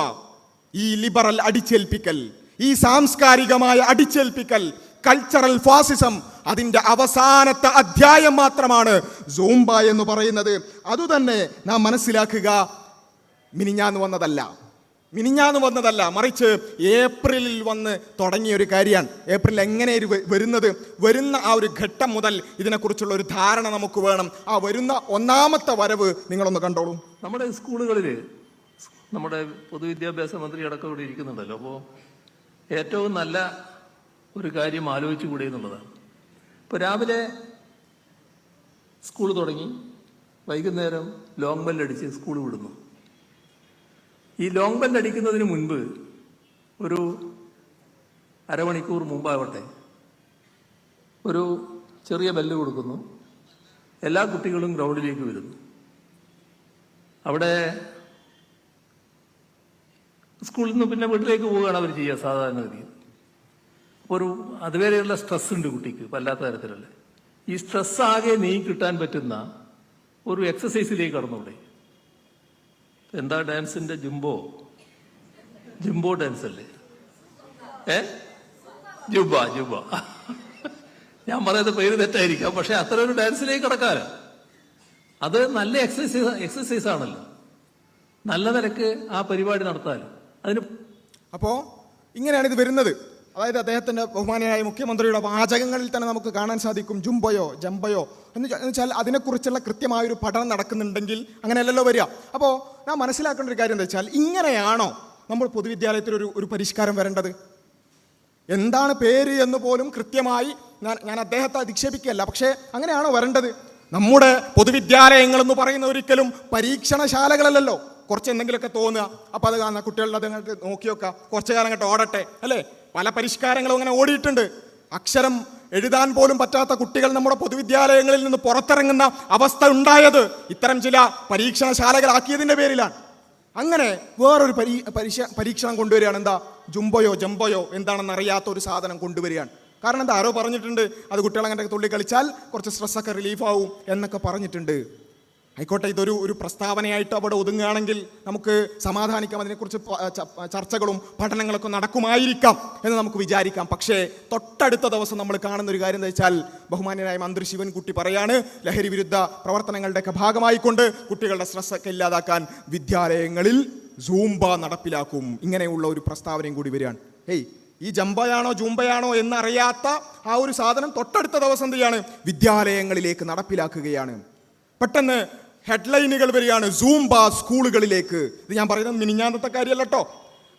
ഈ ലിബറൽ അടിച്ചേൽപ്പിക്കൽ, ഈ സാംസ്കാരികമായ അടിച്ചേൽപ്പിക്കൽ, കൾച്ചറൽ ഫാസിസം, അതിൻ്റെ അവസാനത്തെ അധ്യായം മാത്രമാണ് സൂംബ എന്ന് പറയുന്നത്. അതുതന്നെ നാം മനസ്സിലാക്കുക, മിനിഞ്ഞാന്ന് വന്നതല്ല, മറിച്ച് ഏപ്രിലിൽ വന്ന് തുടങ്ങിയ ഒരു കാര്യമാണ്. ഏപ്രിൽ എങ്ങനെ വരുന്ന ആ ഒരു ഘട്ടം മുതൽ ഇതിനെക്കുറിച്ചുള്ള ഒരു ധാരണ നമുക്ക് വേണം. ആ വരുന്ന ഒന്നാമത്തെ വരവ് നിങ്ങളൊന്ന് കണ്ടോളൂ. നമ്മുടെ സ്കൂളുകളിൽ നമ്മുടെ പൊതുവിദ്യാഭ്യാസ മന്ത്രി അടക്കം ഇവിടെ ഇരിക്കുന്നുണ്ടല്ലോ. അപ്പോൾ ഏറ്റവും നല്ല ഒരു കാര്യം ആലോചിച്ചുകൂടെ എന്നുള്ളതാണ്. ഇപ്പോൾ രാവിലെ സ്കൂൾ തുടങ്ങി, വൈകുന്നേരം ലോങ് ബെല്ലടിച്ച് സ്കൂൾ വിടുന്നു. ഈ ലോങ് ബെല്ലടിക്കുന്നതിന് മുൻപ് ഒരു അരമണിക്കൂർ മുമ്പാവട്ടെ ഒരു ചെറിയ ബെല്ല് കൊടുക്കുന്നു. എല്ലാ കുട്ടികളും ഗ്രൗണ്ടിലേക്ക് വരുന്നു. അവിടെ സ്കൂളിൽ നിന്ന് പിന്നെ വീട്ടിലേക്ക് പോവുകയാണ് അവർ ചെയ്യുക സാധാരണഗതിയിൽ. ഒരു അതുവരെയുള്ള സ്ട്രെസ് ഉണ്ട് കുട്ടിക്ക് വല്ലാത്ത തരത്തിലുള്ള. ഈ സ്ട്രെസ് ആകെ കിട്ടാൻ പറ്റുന്ന ഒരു എക്സസൈസിലേക്ക് കടന്നൂടെ? എന്താ ഡാൻസിന്റെ ജുംബോ ഡാൻസ് അല്ലേ? ജുബ ഞാൻ പറയുന്ന പേര് തെറ്റായിരിക്കാം, പക്ഷെ അത്ര ഒരു ഡാൻസിലേക്ക് കടക്കാലോ. അത് നല്ല എക്സസൈസ് ആണല്ലോ. നല്ല നിലക്ക് ആ പരിപാടി നടത്താലോ. അപ്പോൾ ഇങ്ങനെയാണ് ഇത് വരുന്നത്. അതായത് അദ്ദേഹത്തിൻ്റെ ബഹുമാനിയായ മുഖ്യമന്ത്രിയുടെ വാചകങ്ങളിൽ തന്നെ നമുക്ക് കാണാൻ സാധിക്കും ജംബയോ എന്ന് വെച്ചാൽ അതിനെക്കുറിച്ചുള്ള കൃത്യമായൊരു പഠനം നടക്കുന്നുണ്ടെങ്കിൽ അങ്ങനെയല്ലല്ലോ വരിക. അപ്പോൾ നാം മനസ്സിലാക്കേണ്ട ഒരു കാര്യം എന്താ വെച്ചാൽ, ഇങ്ങനെയാണോ നമ്മൾ പൊതുവിദ്യാലയത്തിൽ ഒരു പരിഷ്കാരം വരേണ്ടത്? എന്താണ് പേര് എന്ന് പോലും കൃത്യമായി ഞാൻ അദ്ദേഹത്തെ അധിക്ഷേപിക്കുകയല്ല, പക്ഷേ അങ്ങനെയാണോ വരേണ്ടത്? നമ്മുടെ പൊതുവിദ്യാലയങ്ങൾ എന്ന് പറയുന്ന ഒരിക്കലും പരീക്ഷണശാലകളല്ലല്ലോ. കുറച്ച് എന്തെങ്കിലുമൊക്കെ തോന്നുക, അപ്പോൾ അത് കാണുന്ന കുട്ടികളുടെ അത് അങ്ങോട്ട് നോക്കി വെക്കുക, കുറച്ച് കാലം അങ്ങോട്ട് ഓടട്ടെ അല്ലേ. പല പരിഷ്കാരങ്ങളും അങ്ങനെ ഓടിയിട്ടുണ്ട്. അക്ഷരം എഴുതാൻ പോലും പറ്റാത്ത കുട്ടികൾ നമ്മുടെ പൊതുവിദ്യാലയങ്ങളിൽ നിന്ന് പുറത്തിറങ്ങുന്ന അവസ്ഥ ഉണ്ടായത് ഇത്തരം ചില പരീക്ഷണശാലകളാക്കിയതിൻ്റെ പേരിലാണ്. അങ്ങനെ വേറൊരു പരീക്ഷണം കൊണ്ടുവരികയാണ്. എന്താ? ജംബോയോ എന്താണെന്ന് അറിയാത്ത ഒരു സാധനം കൊണ്ടുവരികയാണ്. കാരണം എന്താ? ആരോ പറഞ്ഞിട്ടുണ്ട് അത് കുട്ടികൾ അങ്ങനെ തുള്ളി കളിച്ചാൽ കുറച്ച് സ്ട്രെസ്സൊക്കെ റിലീഫാവും എന്നൊക്കെ പറഞ്ഞിട്ടുണ്ട്. ആയിക്കോട്ടെ, ഇതൊരു പ്രസ്താവനയായിട്ട് അവിടെ ഒതുങ്ങുകയാണെങ്കിൽ നമുക്ക് സമാധാനിക്കാം, അതിനെക്കുറിച്ച് ചർച്ചകളും പഠനങ്ങളൊക്കെ നടക്കുമായിരിക്കാം എന്ന് നമുക്ക് വിചാരിക്കാം. പക്ഷേ തൊട്ടടുത്ത ദിവസം നമ്മൾ കാണുന്ന ഒരു കാര്യം എന്താ വെച്ചാൽ, ബഹുമാന്യനായ മന്ത്രി ശിവൻകുട്ടി പറയാണ്, ലഹരി വിരുദ്ധ പ്രവർത്തനങ്ങളുടെയൊക്കെ ഭാഗമായിക്കൊണ്ട് കുട്ടികളുടെ സ്ട്രെസ്സൊക്കെ ഇല്ലാതാക്കാൻ വിദ്യാലയങ്ങളിൽ സൂംബ നടപ്പിലാക്കും. ഇങ്ങനെയുള്ള ഒരു പ്രസ്താവനയും കൂടി വരികയാണ്. ഈ ജൂംബയാണോ എന്നറിയാത്ത ആ ഒരു സാധനം തൊട്ടടുത്ത ദിവസം എന്ത് ചെയ്യാണ്? വിദ്യാലയങ്ങളിലേക്ക് നടപ്പിലാക്കുകയാണ്. പെട്ടെന്ന് ഹെഡ്ലൈനുകൾ വരികയാണ്, സൂംബ സ്കൂളുകളിലേക്ക്. ഇത് ഞാൻ പറയുന്നത് മിനിഞ്ഞാന്നത്തെ കാര്യമല്ല കേട്ടോ,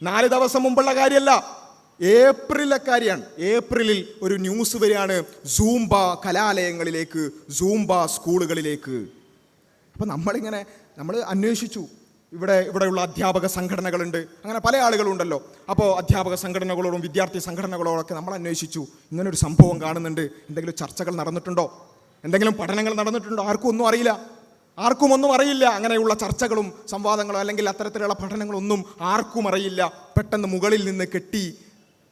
4 ദിവസം മുമ്പുള്ള കാര്യമല്ല, ഏപ്രിലെ കാര്യമാണ്. ഏപ്രിലിൽ ഒരു ന്യൂസ് വരികയാണ്, സൂംബ കലാലയങ്ങളിലേക്ക്, സൂംബ സ്കൂളുകളിലേക്ക്. അപ്പം നമ്മൾ അന്വേഷിച്ചു. ഇവിടെയുള്ള അധ്യാപക സംഘടനകളുണ്ട്, അങ്ങനെ പല ആളുകളുണ്ടല്ലോ. അപ്പോൾ അധ്യാപക സംഘടനകളോടും വിദ്യാർത്ഥി സംഘടനകളോടൊക്കെ നമ്മൾ അന്വേഷിച്ചു, ഇങ്ങനൊരു സംഭവം കാണുന്നുണ്ട്, എന്തെങ്കിലും ചർച്ചകൾ നടന്നിട്ടുണ്ടോ, എന്തെങ്കിലും പഠനങ്ങൾ നടന്നിട്ടുണ്ടോ? ആർക്കും ഒന്നും അറിയില്ല. അങ്ങനെയുള്ള ചർച്ചകളും സംവാദങ്ങളും അല്ലെങ്കിൽ അത്തരത്തിലുള്ള പഠനങ്ങളൊന്നും ആർക്കും അറിയില്ല. പെട്ടെന്ന് മുകളിൽ നിന്ന് കെട്ടി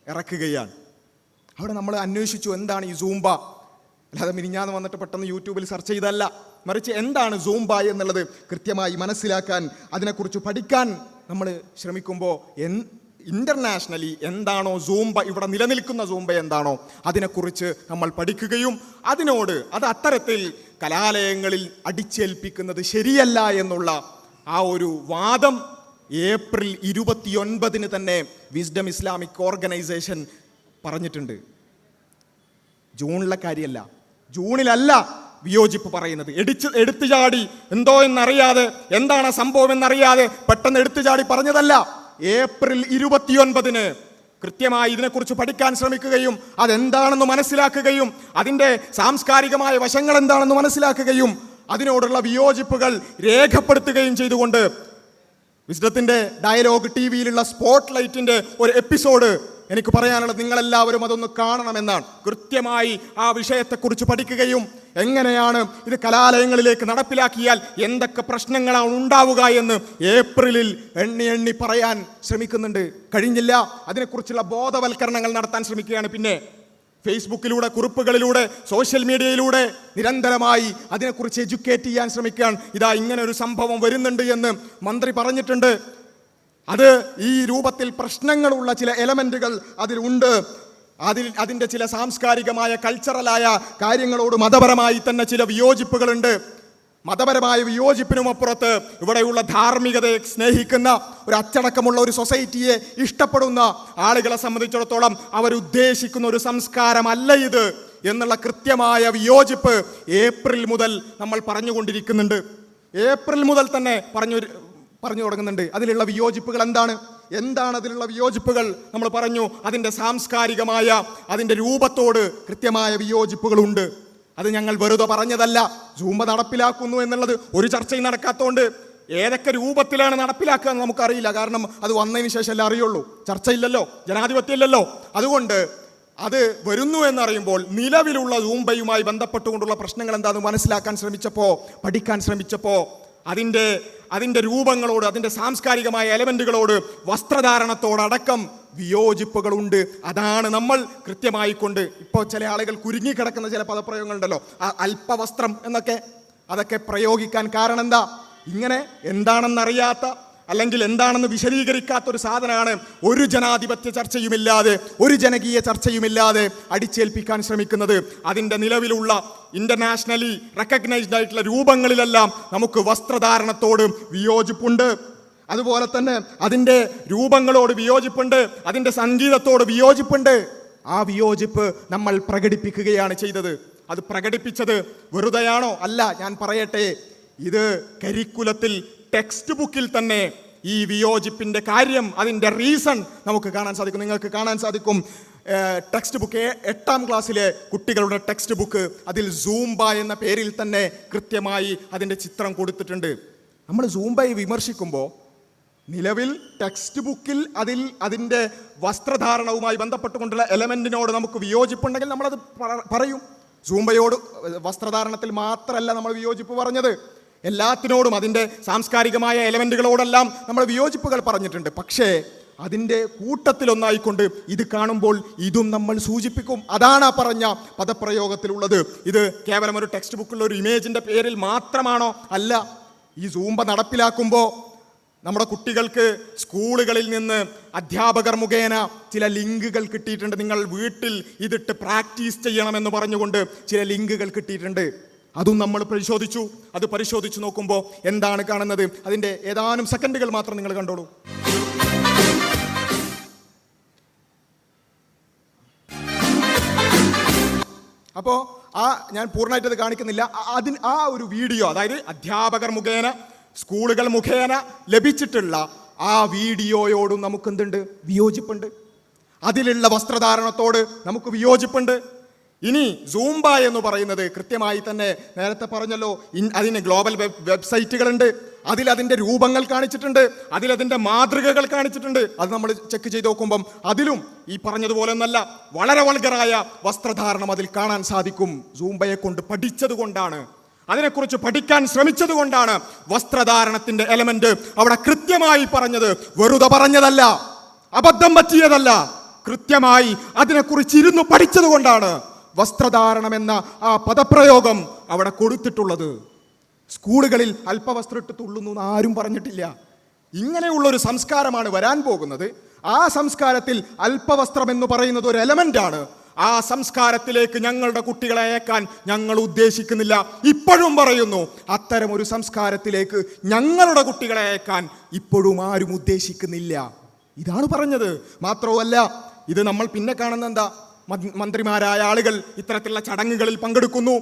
ഇറക്കുകയാണ്. അവിടെ നമ്മൾ അന്വേഷിച്ചു, എന്താണ് ഈ സൂംബ? അല്ലാതെ മിനിഞ്ഞാന്ന് വന്നിട്ട് പെട്ടെന്ന് യൂട്യൂബിൽ സെർച്ച് ചെയ്തല്ല, മറിച്ച് എന്താണ് സൂംബ എന്നുള്ളത് കൃത്യമായി മനസ്സിലാക്കാൻ, അതിനെക്കുറിച്ച് പഠിക്കാൻ നമ്മൾ ശ്രമിക്കുമ്പോൾ ഇന്റർനാഷണലി എന്താണോ സൂംബ, ഇവിടെ നിലനിൽക്കുന്ന സൂംബ എന്താണോ അതിനെക്കുറിച്ച് നമ്മൾ പഠിക്കുകയും അത് അത്തരത്തിൽ കലാലയങ്ങളിൽ അടിച്ചേൽപ്പിക്കുന്നത് ശരിയല്ല എന്നുള്ള ആ ഒരു വാദം ഏപ്രിൽ 29 തന്നെ വിസ്ഡം ഇസ്ലാമിക് ഓർഗനൈസേഷൻ പറഞ്ഞിട്ടുണ്ട്. ജൂണിലെ കാര്യമല്ല, ജൂണിലല്ല വിയോജിപ്പ് പറയുന്നത്. എടുത്തുചാടി എന്തോ എന്നറിയാതെ, എന്താണ് സംഭവം എന്നറിയാതെ പെട്ടെന്ന് എടുത്തുചാടി പറഞ്ഞതല്ല. ഏപ്രിൽ 29 കൃത്യമായി ഇതിനെക്കുറിച്ച് പഠിക്കാൻ ശ്രമിക്കുകയും അതെന്താണെന്ന് മനസ്സിലാക്കുകയും അതിൻ്റെ സാംസ്കാരികമായ വശങ്ങൾ എന്താണെന്ന് മനസ്സിലാക്കുകയും അതിനോടുള്ള വിയോജിപ്പുകൾ രേഖപ്പെടുത്തുകയും ചെയ്തുകൊണ്ട് വിസ്ഡത്തിൻ്റെ ഡയലോഗ് ടിവിയിലുള്ള സ്പോട്ട് ലൈറ്റിൻ്റെ ഒരു എപ്പിസോഡ് എനിക്ക് പറയാനുള്ളത്, നിങ്ങളെല്ലാവരും അതൊന്ന് കാണണമെന്നാണ്. കൃത്യമായി ആ വിഷയത്തെക്കുറിച്ച് പഠിക്കുകയും എങ്ങനെയാണ് ഇത് കലാലയങ്ങളിലേക്ക് നടപ്പിലാക്കിയാൽ എന്തൊക്കെ പ്രശ്നങ്ങളാണ് ഉണ്ടാവുക എന്ന് ഏപ്രിലിൽ എണ്ണി പറയാൻ ശ്രമിക്കുന്നുണ്ട്. കഴിഞ്ഞില്ല. അതിനെക്കുറിച്ചുള്ള ബോധവൽക്കരണങ്ങൾ നടത്താൻ ശ്രമിക്കുകയാണ്. പിന്നെ ഫേസ്ബുക്കിലൂടെ, കുറിപ്പുകളിലൂടെ, സോഷ്യൽ മീഡിയയിലൂടെ നിരന്തരമായി അതിനെക്കുറിച്ച് എഡ്യൂക്കേറ്റ് ചെയ്യാൻ ശ്രമിക്കുകയാണ്. ഇതാ ഇങ്ങനെ ഒരു സംഭവം വരുന്നുണ്ട് എന്ന് മന്ത്രി പറഞ്ഞിട്ടുണ്ട്. അത് ഈ രൂപത്തിൽ പ്രശ്നങ്ങളുള്ള ചില എലമെന്റുകൾ അതിലുണ്ട്. അതിൻ്റെ ചില സാംസ്കാരികമായ കൾച്ചറലായ കാര്യങ്ങളോട് മതപരമായി തന്നെ ചില വിയോജിപ്പുകളുണ്ട്. മതപരമായ വിയോജിപ്പിനുമപ്പുറത്ത് ഇവിടെയുള്ള ധാർമ്മികതയെ സ്നേഹിക്കുന്ന ഒരു അച്ചടക്കമുള്ള ഒരു സൊസൈറ്റിയെ ഇഷ്ടപ്പെടുന്ന ആളുകളെ സംബന്ധിച്ചിടത്തോളം അവരുദ്ദേശിക്കുന്ന ഒരു സംസ്കാരമല്ല ഇത് എന്നുള്ള കൃത്യമായ വിയോജിപ്പ് ഏപ്രിൽ മുതൽ നമ്മൾ പറഞ്ഞുകൊണ്ടിരിക്കുന്നുണ്ട്. ഏപ്രിൽ മുതൽ തന്നെ പറഞ്ഞു തുടങ്ങുന്നുണ്ട്. അതിലുള്ള വിയോജിപ്പുകൾ എന്താണ് അതിലുള്ള വിയോജിപ്പുകൾ? നമ്മൾ പറഞ്ഞു, അതിൻ്റെ സാംസ്കാരികമായ അതിൻ്റെ രൂപത്തോട് കൃത്യമായ വിയോജിപ്പുകളുണ്ട്. അത് ഞങ്ങൾ വെറുതെ പറഞ്ഞതല്ല. സൂംബ നടപ്പിലാക്കുന്നു എന്നുള്ളത് ഒരു ചർച്ചയും നടക്കാത്തതുകൊണ്ട് ഏതൊക്കെ രൂപത്തിലാണ് നടപ്പിലാക്കുക എന്ന് നമുക്കറിയില്ല. കാരണം അത് വന്നതിന് ശേഷമല്ലേ അറിയുള്ളൂ. ചർച്ചയില്ലല്ലോ, ജനാധിപത്യമില്ലല്ലോ. അതുകൊണ്ട് അത് വരുന്നു എന്നറിയുമ്പോൾ നിലവിലുള്ള സൂംബയുമായി ബന്ധപ്പെട്ടുകൊണ്ടുള്ള പ്രശ്നങ്ങൾ എന്താണെന്ന് മനസ്സിലാക്കാൻ ശ്രമിച്ചപ്പോൾ, പഠിക്കാൻ ശ്രമിച്ചപ്പോൾ അതിൻ്റെ രൂപങ്ങളോട്, അതിൻ്റെ സാംസ്കാരികമായ എലമെന്റുകളോട്, വസ്ത്രധാരണത്തോടക്കം വിയോജിപ്പുകളുണ്ട്. അതാണ് നമ്മൾ കൃത്യമായി കൊണ്ട് ഇപ്പോൾ ചില ആളുകൾ കുരുങ്ങിക്കിടക്കുന്ന ചില പദപ്രയോഗങ്ങളുണ്ടല്ലോ, അല്പവസ്ത്രം എന്നൊക്കെ, അതൊക്കെ പ്രയോഗിക്കാൻ കാരണം എന്താ? ഇങ്ങനെ എന്താണെന്നറിയാത്ത അല്ലെങ്കിൽ എന്താണെന്ന് വിശദീകരിക്കാത്ത ഒരു സാധനമാണ് ഒരു ജനാധിപത്യ ചർച്ചയുമില്ലാതെ, ഒരു ജനകീയ ചർച്ചയുമില്ലാതെ അടിച്ചേൽപ്പിക്കാൻ ശ്രമിക്കുന്നത്. അതിൻ്റെ നിലവിലുള്ള ഇന്റർനാഷണലി റെക്കഗ്നൈസ്ഡ് ആയിട്ടുള്ള രൂപങ്ങളിലെല്ലാം നമുക്ക് വസ്ത്രധാരണത്തോട് വിയോജിപ്പുണ്ട്. അതുപോലെ തന്നെ അതിൻ്റെ രൂപങ്ങളോട് വിയോജിപ്പുണ്ട്, അതിൻ്റെ സംഗീതത്തോട് വിയോജിപ്പുണ്ട്. ആ വിയോജിപ്പ് നമ്മൾ പ്രകടിപ്പിക്കുകയാണ് ചെയ്തത്. അത് പ്രകടിപ്പിച്ചത് വെറുതെയാണോ? അല്ല. ഞാൻ പറയട്ടെ, ഇത് കരിക്കുലത്തിൽ, ടെക്സ്റ്റ് ബുക്കിൽ തന്നെ ഈ വിയോജിപ്പിന്റെ കാര്യം, അതിൻ്റെ റീസൺ നമുക്ക് കാണാൻ സാധിക്കും. നിങ്ങൾക്ക് കാണാൻ സാധിക്കും. ടെക്സ്റ്റ് ബുക്ക് 8ാം ക്ലാസ്സിലെ കുട്ടികളുടെ ടെക്സ്റ്റ് ബുക്ക് അതിൽ സൂംബ എന്ന പേരിൽ തന്നെ കൃത്യമായി അതിൻ്റെ ചിത്രം കൊടുത്തിട്ടുണ്ട്. നമ്മൾ സൂംബയെ വിമർശിക്കുമ്പോൾ നിലവിൽ ടെക്സ്റ്റ് ബുക്കിൽ അതിൻ്റെ വസ്ത്രധാരണവുമായി ബന്ധപ്പെട്ടുകൊണ്ടുള്ള എലമെൻറ്റിനോട് നമുക്ക് വിയോജിപ്പുണ്ടെങ്കിൽ നമ്മളത് പറയും. സൂംബയോട് വസ്ത്രധാരണത്തിൽ മാത്രമല്ല നമ്മൾ വിയോജിപ്പ് പറഞ്ഞത്, എല്ലാത്തിനോടും അതിൻ്റെ സാംസ്കാരികമായ എലമെൻറ്റുകളോടെല്ലാം നമ്മൾ വിയോജിപ്പുകൾ പറഞ്ഞിട്ടുണ്ട്. പക്ഷേ അതിൻ്റെ കൂട്ടത്തിലൊന്നായിക്കൊണ്ട് ഇത് കാണുമ്പോൾ ഇതും നമ്മൾ സൂചിപ്പിക്കും. അതാണ് ആ പറഞ്ഞ പദപ്രയോഗത്തിലുള്ളത്. ഇത് കേവലം ഒരു ടെക്സ്റ്റ് ബുക്കുള്ള ഒരു ഇമേജിൻ്റെ പേരിൽ മാത്രമാണോ? അല്ല. ഈ സൂംബ നടപ്പിലാക്കുമ്പോൾ നമ്മുടെ കുട്ടികൾക്ക് സ്കൂളുകളിൽ നിന്ന് അധ്യാപകർ മുഖേന ചില ലിങ്കുകൾ കിട്ടിയിട്ടുണ്ട്. നിങ്ങൾ വീട്ടിൽ ഇതിട്ട് പ്രാക്ടീസ് ചെയ്യണമെന്ന് പറഞ്ഞുകൊണ്ട് ചില ലിങ്കുകൾ കിട്ടിയിട്ടുണ്ട്. അതും നമ്മൾ പരിശോധിച്ചു. അത് പരിശോധിച്ച് നോക്കുമ്പോൾ എന്താണ് കാണുന്നത്? അതിൻ്റെ ഏതാനും സെക്കൻഡുകൾ മാത്രം നിങ്ങൾ കണ്ടോളൂ. അപ്പോൾ ഞാൻ പൂർണ്ണമായിട്ട് അത് കാണിക്കുന്നില്ല. ആ ഒരു വീഡിയോ, അതായത് അധ്യാപകർ മുഖേന സ്കൂളുകൾ മുഖേന ലഭിച്ചിട്ടുള്ള ആ വീഡിയോയോടും നമുക്ക് എന്തുണ്ട്? വിയോജിപ്പുണ്ട്. അതിലുള്ള വസ്ത്രധാരണത്തോട് നമുക്ക് വിയോജിപ്പുണ്ട്. ഇനി സൂംബ എന്ന് പറയുന്നത് കൃത്യമായി തന്നെ നേരത്തെ പറഞ്ഞല്ലോ, അതിന് ഗ്ലോബൽ വെബ്സൈറ്റുകളുണ്ട്. അതിൻ്റെ രൂപങ്ങൾ കാണിച്ചിട്ടുണ്ട്, അതിൻ്റെ മാതൃകകൾ കാണിച്ചിട്ടുണ്ട്. അത് നമ്മൾ ചെക്ക് ചെയ്ത് നോക്കുമ്പം അതിലും ഈ പറഞ്ഞതുപോലെ ഒന്നല്ല, വളരെ വൾഗറായ വസ്ത്രധാരണം അതിൽ കാണാൻ സാധിക്കും. സൂംബയെ കൊണ്ട് പഠിച്ചത് കൊണ്ടാണ്, അതിനെക്കുറിച്ച് പഠിക്കാൻ ശ്രമിച്ചത് കൊണ്ടാണ് വസ്ത്രധാരണത്തിന്റെ എലമെന്റ് അവിടെ കൃത്യമായി പറഞ്ഞത്. വെറുതെ പറഞ്ഞതല്ല, അബദ്ധം പറ്റിയതല്ല, കൃത്യമായി അതിനെക്കുറിച്ച് ഇരുന്ന് പഠിച്ചത് കൊണ്ടാണ് വസ്ത്രധാരണം എന്ന ആ പദപ്രയോഗം അവിടെ കൊടുത്തിട്ടുള്ളത്. സ്കൂളുകളിൽ അല്പവസ്ത്രം ഇട്ട് തുള്ളുന്നു എന്ന് ആരും പറഞ്ഞിട്ടില്ല. ഇങ്ങനെയുള്ളൊരു സംസ്കാരമാണ് വരാൻ പോകുന്നത്. ആ സംസ്കാരത്തിൽ അല്പവസ്ത്രം എന്ന് പറയുന്നത് ഒരു എലമെന്റാണ്. ആ സംസ്കാരത്തിലേക്ക് ഞങ്ങളുടെ കുട്ടികളെ അയക്കാൻ ഞങ്ങൾ ഉദ്ദേശിക്കുന്നില്ല. ഇപ്പോഴും പറയുന്നു, അത്തരം ഒരു സംസ്കാരത്തിലേക്ക് ഞങ്ങളുടെ കുട്ടികളെ അയക്കാൻ ഇപ്പോഴും ആരും ഉദ്ദേശിക്കുന്നില്ല. ഇതാണ് പറഞ്ഞത്. മാത്രവുമല്ല, ഇത് നമ്മൾ പിന്നെ കാണുന്ന എന്താ? മന്ത്രിമാരായ ആളുകൾ ഇത്തരത്തിലുള്ള ചടങ്ങുകളിൽ പങ്കെടുക്കുന്നു,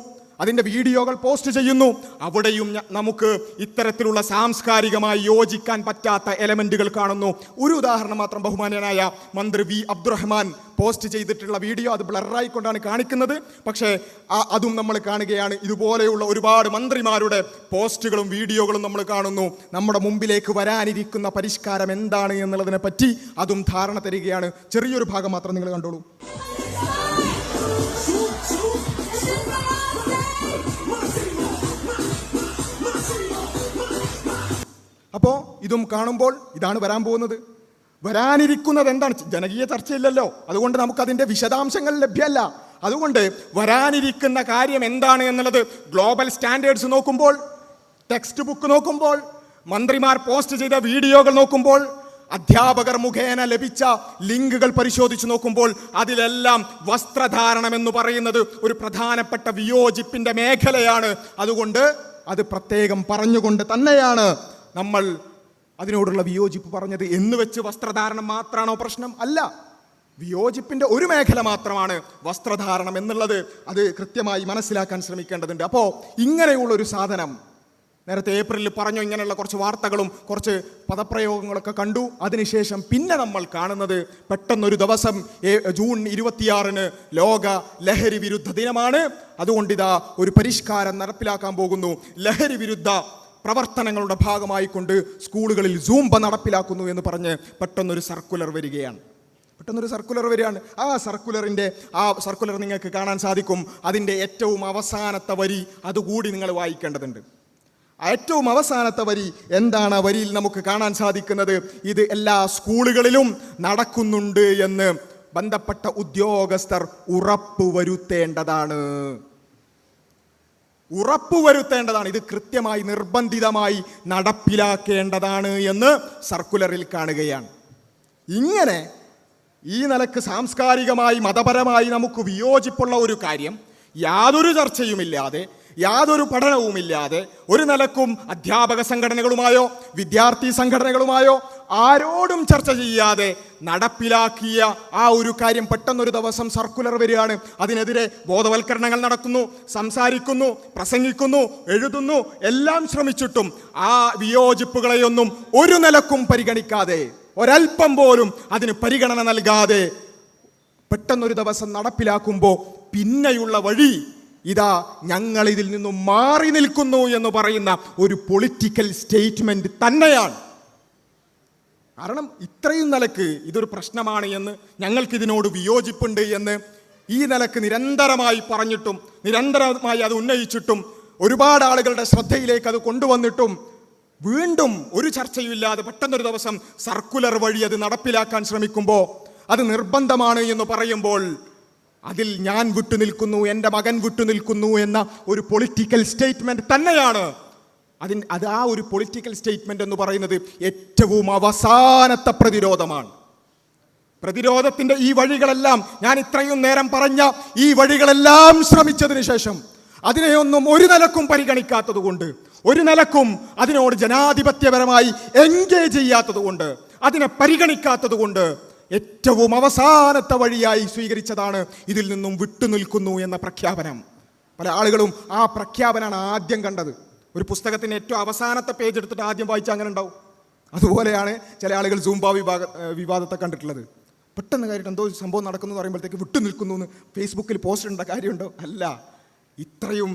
അതിൻ്റെ വീഡിയോകൾ പോസ്റ്റ് ചെയ്യുന്നു. അവിടെയും നമുക്ക് ഇത്തരത്തിലുള്ള സാംസ്കാരികമായി യോജിക്കാൻ പറ്റാത്ത എലമെന്റുകൾ കാണുന്നു. ഒരു ഉദാഹരണം മാത്രം, ബഹുമാന്യനായ മന്ത്രി വി അബ്ദുറഹ്മാൻ പോസ്റ്റ് ചെയ്തിട്ടുള്ള വീഡിയോ, അത് ബ്ലറായിക്കൊണ്ടാണ് കാണിക്കുന്നത്. പക്ഷേ അതും നമ്മൾ കാണുകയാണ്. ഇതുപോലെയുള്ള ഒരുപാട് മന്ത്രിമാരുടെ പോസ്റ്റുകളും വീഡിയോകളും നമ്മൾ കാണുന്നു. നമ്മുടെ മുമ്പിലേക്ക് വരാനിരിക്കുന്ന പരിഷ്കാരം എന്താണ് എന്നുള്ളതിനെ പറ്റി അതും ധാരണ തരികയാണ്. ചെറിയൊരു ഭാഗം മാത്രം നിങ്ങൾ കണ്ടോളൂ. അപ്പോൾ ഇതും കാണുമ്പോൾ ഇതാണ് വരാൻ പോകുന്നത്. വരാനിരിക്കുന്നത് എന്താണ്? ജനകീയ ചർച്ചയില്ലല്ലോ, അതുകൊണ്ട് നമുക്കതിൻ്റെ വിശദാംശങ്ങൾ ലഭ്യമല്ല. അതുകൊണ്ട് വരാനിരിക്കുന്ന കാര്യം എന്താണ് എന്നുള്ളത് ഗ്ലോബൽ സ്റ്റാൻഡേർഡ്സ് നോക്കുമ്പോൾ, ടെക്സ്റ്റ് ബുക്ക് നോക്കുമ്പോൾ, മന്ത്രിമാർ പോസ്റ്റ് ചെയ്ത വീഡിയോകൾ നോക്കുമ്പോൾ, അധ്യാപകർ മുഖേന ലഭിച്ച ലിങ്കുകൾ പരിശോധിച്ച് നോക്കുമ്പോൾ അതിലെല്ലാം വസ്ത്രധാരണം എന്ന് പറയുന്നത് ഒരു പ്രധാനപ്പെട്ട വിയോജിപ്പിന്റെ മേഖലയാണ്. അതുകൊണ്ട് അത് പ്രത്യേകം പറഞ്ഞുകൊണ്ട് തന്നെയാണ് നമ്മൾ അതിനോടുള്ള വിയോജിപ്പ് പറഞ്ഞത്. എന്ന് വെച്ച് വസ്ത്രധാരണം മാത്രമാണോ പ്രശ്നം? അല്ല, വിയോജിപ്പിന്റെ ഒരു മേഖല മാത്രമാണ് വസ്ത്രധാരണം എന്നുള്ളത്. അത് കൃത്യമായി മനസ്സിലാക്കാൻ ശ്രമിക്കേണ്ടതുണ്ട്. അപ്പോൾ ഇങ്ങനെയുള്ള ഒരു സാധനം നേരത്തെ ഏപ്രിലിൽ പറഞ്ഞു, ഇങ്ങനെയുള്ള കുറച്ച് വാർത്തകളും കുറച്ച് പദപ്രയോഗങ്ങളൊക്കെ കണ്ടു. അതിനുശേഷം പിന്നെ നമ്മൾ കാണുന്നത് പെട്ടെന്നൊരു ദിവസം ജൂൺ 26 ലോക ലഹരി വിരുദ്ധ ദിനമാണ്. അതുകൊണ്ടിതാ ഒരു പരിഷ്കാരം നടപ്പിലാക്കാൻ പോകുന്നു. ലഹരി വിരുദ്ധ പ്രവർത്തനങ്ങളുടെ ഭാഗമായിക്കൊണ്ട് സ്കൂളുകളിൽ സൂംബ നടപ്പിലാക്കുന്നു എന്ന് പറഞ്ഞ് പെട്ടെന്നൊരു സർക്കുലർ വരികയാണ്. ആ സർക്കുലർ നിങ്ങൾക്ക് കാണാൻ സാധിക്കും. അതിൻ്റെ ഏറ്റവും അവസാനത്തെ വരി അതുകൂടി നിങ്ങൾ വായിക്കേണ്ടതുണ്ട്. ഏറ്റവും അവസാനത്തെ വരി എന്താണ്? ആ വരിയിൽ നമുക്ക് കാണാൻ സാധിക്കുന്നത്, ഇത് എല്ലാ സ്കൂളുകളിലും നടക്കുന്നുണ്ട് എന്ന് ബന്ധപ്പെട്ട ഉദ്യോഗസ്ഥർ ഉറപ്പുവരുത്തേണ്ടതാണ്. ഇത് കൃത്യമായി നിർബന്ധിതമായി നടപ്പിലാക്കേണ്ടതാണ് എന്ന് സർക്കുലറിൽ കാണുകയാണ്. ഇങ്ങനെ ഈ നിലക്ക് സാംസ്കാരികമായി മതപരമായി നമുക്ക് വിയോജിപ്പുള്ള ഒരു കാര്യം യാതൊരു ചർച്ചയുമില്ലാതെ, യാതൊരു പഠനവുമില്ലാതെ, ഒരു നിലക്കും അധ്യാപക സംഘടനകളുമായോ വിദ്യാർത്ഥി സംഘടനകളുമായോ ആരോടും ചർച്ച ചെയ്യാതെ നടപ്പിലാക്കിയ ആ ഒരു കാര്യം പെട്ടെന്നൊരു ദിവസം സർക്കുലർ വരികയാണ്. അതിനെതിരെ ബോധവൽക്കരണങ്ങൾ നടക്കുന്നു, സംസാരിക്കുന്നു, പ്രസംഗിക്കുന്നു, എഴുതുന്നു, എല്ലാം ശ്രമിച്ചിട്ടും ആ വിയോജിപ്പുകളെയൊന്നും ഒരു നിലക്കും പരിഗണിക്കാതെ, ഒരൽപ്പം പോലും അതിന് പരിഗണന നൽകാതെ പെട്ടെന്നൊരു ദിവസം നടപ്പിലാക്കുമ്പോൾ പിന്നെയുള്ള വഴി ഇതാ ഞങ്ങൾ ഇതിൽ നിന്നും മാറി നിൽക്കുന്നു എന്ന് പറയുന്ന ഒരു പൊളിറ്റിക്കൽ സ്റ്റേറ്റ്മെന്റ് തന്നെയാണ്. കാരണം ഇത്രയും നിലക്ക് ഇതൊരു പ്രശ്നമാണ് എന്ന്, ഞങ്ങൾക്കിതിനോട് വിയോജിപ്പുണ്ട് എന്ന് ഈ നിലക്ക് നിരന്തരമായി പറഞ്ഞിട്ടും നിരന്തരമായി അത് ഉന്നയിച്ചിട്ടും ഒരുപാട് ആളുകളുടെ ശ്രദ്ധയിലേക്ക് അത് കൊണ്ടുവന്നിട്ടും വീണ്ടും ഒരു ചർച്ചയുമില്ലാതെ പെട്ടെന്നൊരു ദിവസം സർക്കുലർ വഴി അത് നടപ്പിലാക്കാൻ ശ്രമിക്കുമ്പോൾ, അത് നിർബന്ധമാണ് എന്ന് പറയുമ്പോൾ അതിൽ ഞാൻ വിട്ടുനിൽക്കുന്നു, എൻ്റെ മകൻ വിട്ടുനിൽക്കുന്നു എന്ന ഒരു പൊളിറ്റിക്കൽ സ്റ്റേറ്റ്മെന്റ് തന്നെയാണ്. അത് ആ ഒരു പൊളിറ്റിക്കൽ സ്റ്റേറ്റ്മെന്റ് എന്ന് പറയുന്നത് ഏറ്റവും അവസാനത്തെ പ്രതിരോധമാണ്. പ്രതിരോധത്തിന്റെ ഈ വഴികളെല്ലാം, ഞാൻ ഇത്രയും നേരം പറഞ്ഞ ഈ വഴികളെല്ലാം ശ്രമിച്ചതിന് ശേഷം അതിനെയൊന്നും ഒരു നിലക്കും പരിഗണിക്കാത്തത് കൊണ്ട്, ഒരു നിലക്കും അതിനോട് ജനാധിപത്യപരമായി എൻഗേജ് ചെയ്യാത്തത് കൊണ്ട്, അതിനെ പരിഗണിക്കാത്തത് കൊണ്ട് ഏറ്റവും അവസാനത്തെ വഴിയായി സ്വീകരിച്ചതാണ് ഇതിൽ നിന്നും വിട്ടുനിൽക്കുന്നു എന്ന പ്രഖ്യാപനം. പല ആളുകളും ആ പ്രഖ്യാപനമാണ് ആദ്യം കണ്ടത്. ഒരു പുസ്തകത്തിന് ഏറ്റവും അവസാനത്തെ പേജ് എടുത്തിട്ട് ആദ്യം വായിച്ചാൽ അങ്ങനെ ഉണ്ടാവും. അതുപോലെയാണ് ചില ആളുകൾ സൂംബ വിവാദത്തെ കണ്ടിട്ടുള്ളത്. പെട്ടെന്ന് കാര്യമായിട്ട് എന്തോ സംഭവം നടക്കുന്നു എന്ന് പറയുമ്പോഴത്തേക്ക് വിട്ടുനിൽക്കുന്നു എന്ന് ഫേസ്ബുക്കിൽ പോസ്റ്റ് ഇടേണ്ട കാര്യമുണ്ടോ? അല്ല. ഇത്രയും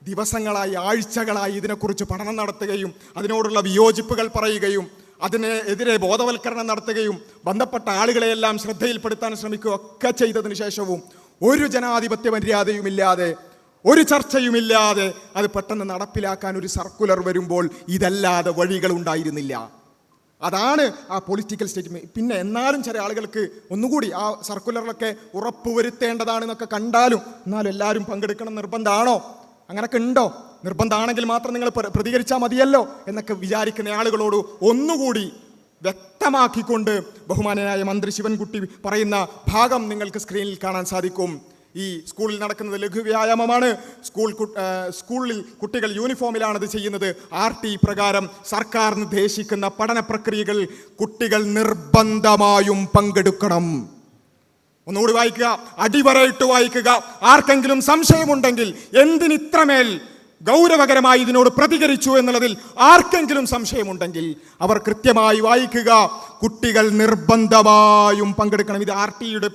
ദിവസങ്ങളായി, ആഴ്ചകളായി ഇതിനെക്കുറിച്ച് പഠനം നടത്തുകയും അതിനോടുള്ള വിയോജിപ്പുകൾ പറയുകയും അതിനെതിരെ ബോധവൽക്കരണം നടത്തുകയും ബന്ധപ്പെട്ട ആളുകളെയെല്ലാം ശ്രദ്ധയിൽപ്പെടുത്താൻ ശ്രമിക്കുകയും ഒക്കെ ചെയ്തതിനു ശേഷവും ഒരു ജനാധിപത്യ മര്യാദയുമില്ലാതെ, ഒരു ചർച്ചയുമില്ലാതെ അത് പെട്ടെന്ന് നടപ്പിലാക്കാൻ ഒരു സർക്കുലർ വരുമ്പോൾ ഇതല്ലാതെ വഴികൾ ഉണ്ടായിരുന്നില്ല. അതാണ് ആ പൊളിറ്റിക്കൽ സ്റ്റേറ്റ്മെന്റ്. പിന്നെ എന്നാലും ചില ആളുകൾക്ക് ഒന്നുകൂടി ആ സർക്കുലറിലൊക്കെ ഉറപ്പുവരുത്തേണ്ടതാണെന്നൊക്കെ കണ്ടാലും, എന്നാലും എല്ലാവരും പങ്കെടുക്കണം നിർബന്ധമാണോ? അങ്ങനൊക്കെ ഉണ്ടോ? നിർബന്ധമാണെങ്കിൽ മാത്രം നിങ്ങൾ പ്രതികരിച്ചാൽ മതിയല്ലോ എന്നൊക്കെ വിചാരിക്കുന്ന ആളുകളോട് ഒന്നുകൂടി വ്യക്തമാക്കിക്കൊണ്ട് ബഹുമാനനായ മന്ത്രി ശിവൻകുട്ടി പറയുന്ന ഭാഗം നിങ്ങൾക്ക് സ്ക്രീനിൽ കാണാൻ സാധിക്കും. ഈ സ്കൂളിൽ നടക്കുന്നത് ലഘുവ്യായാമമാണ്. സ്കൂളിൽ കുട്ടികൾ യൂണിഫോമിലാണത് ചെയ്യുന്നത്. RT പ്രകാരം സർക്കാർ നിർദ്ദേശിക്കുന്ന പഠന പ്രക്രിയകൾ കുട്ടികൾ നിർബന്ധമായും പങ്കെടുക്കണം. ഒന്നുകൂടി വായിക്കുക, അടിവരയിട്ട് വായിക്കുക. ആർക്കെങ്കിലും സംശയമുണ്ടെങ്കിൽ, എന്തിനിത്രമേൽ ഗൗരവകരമായി ഇതിനോട് പ്രതികരിച്ചു എന്നുള്ളതിൽ ആർക്കെങ്കിലും സംശയമുണ്ടെങ്കിൽ അവർ കൃത്യമായി വായിക്കുക. കുട്ടികൾ നിർബന്ധമായും പങ്കെടുക്കണം. ഇത് RTയുടെ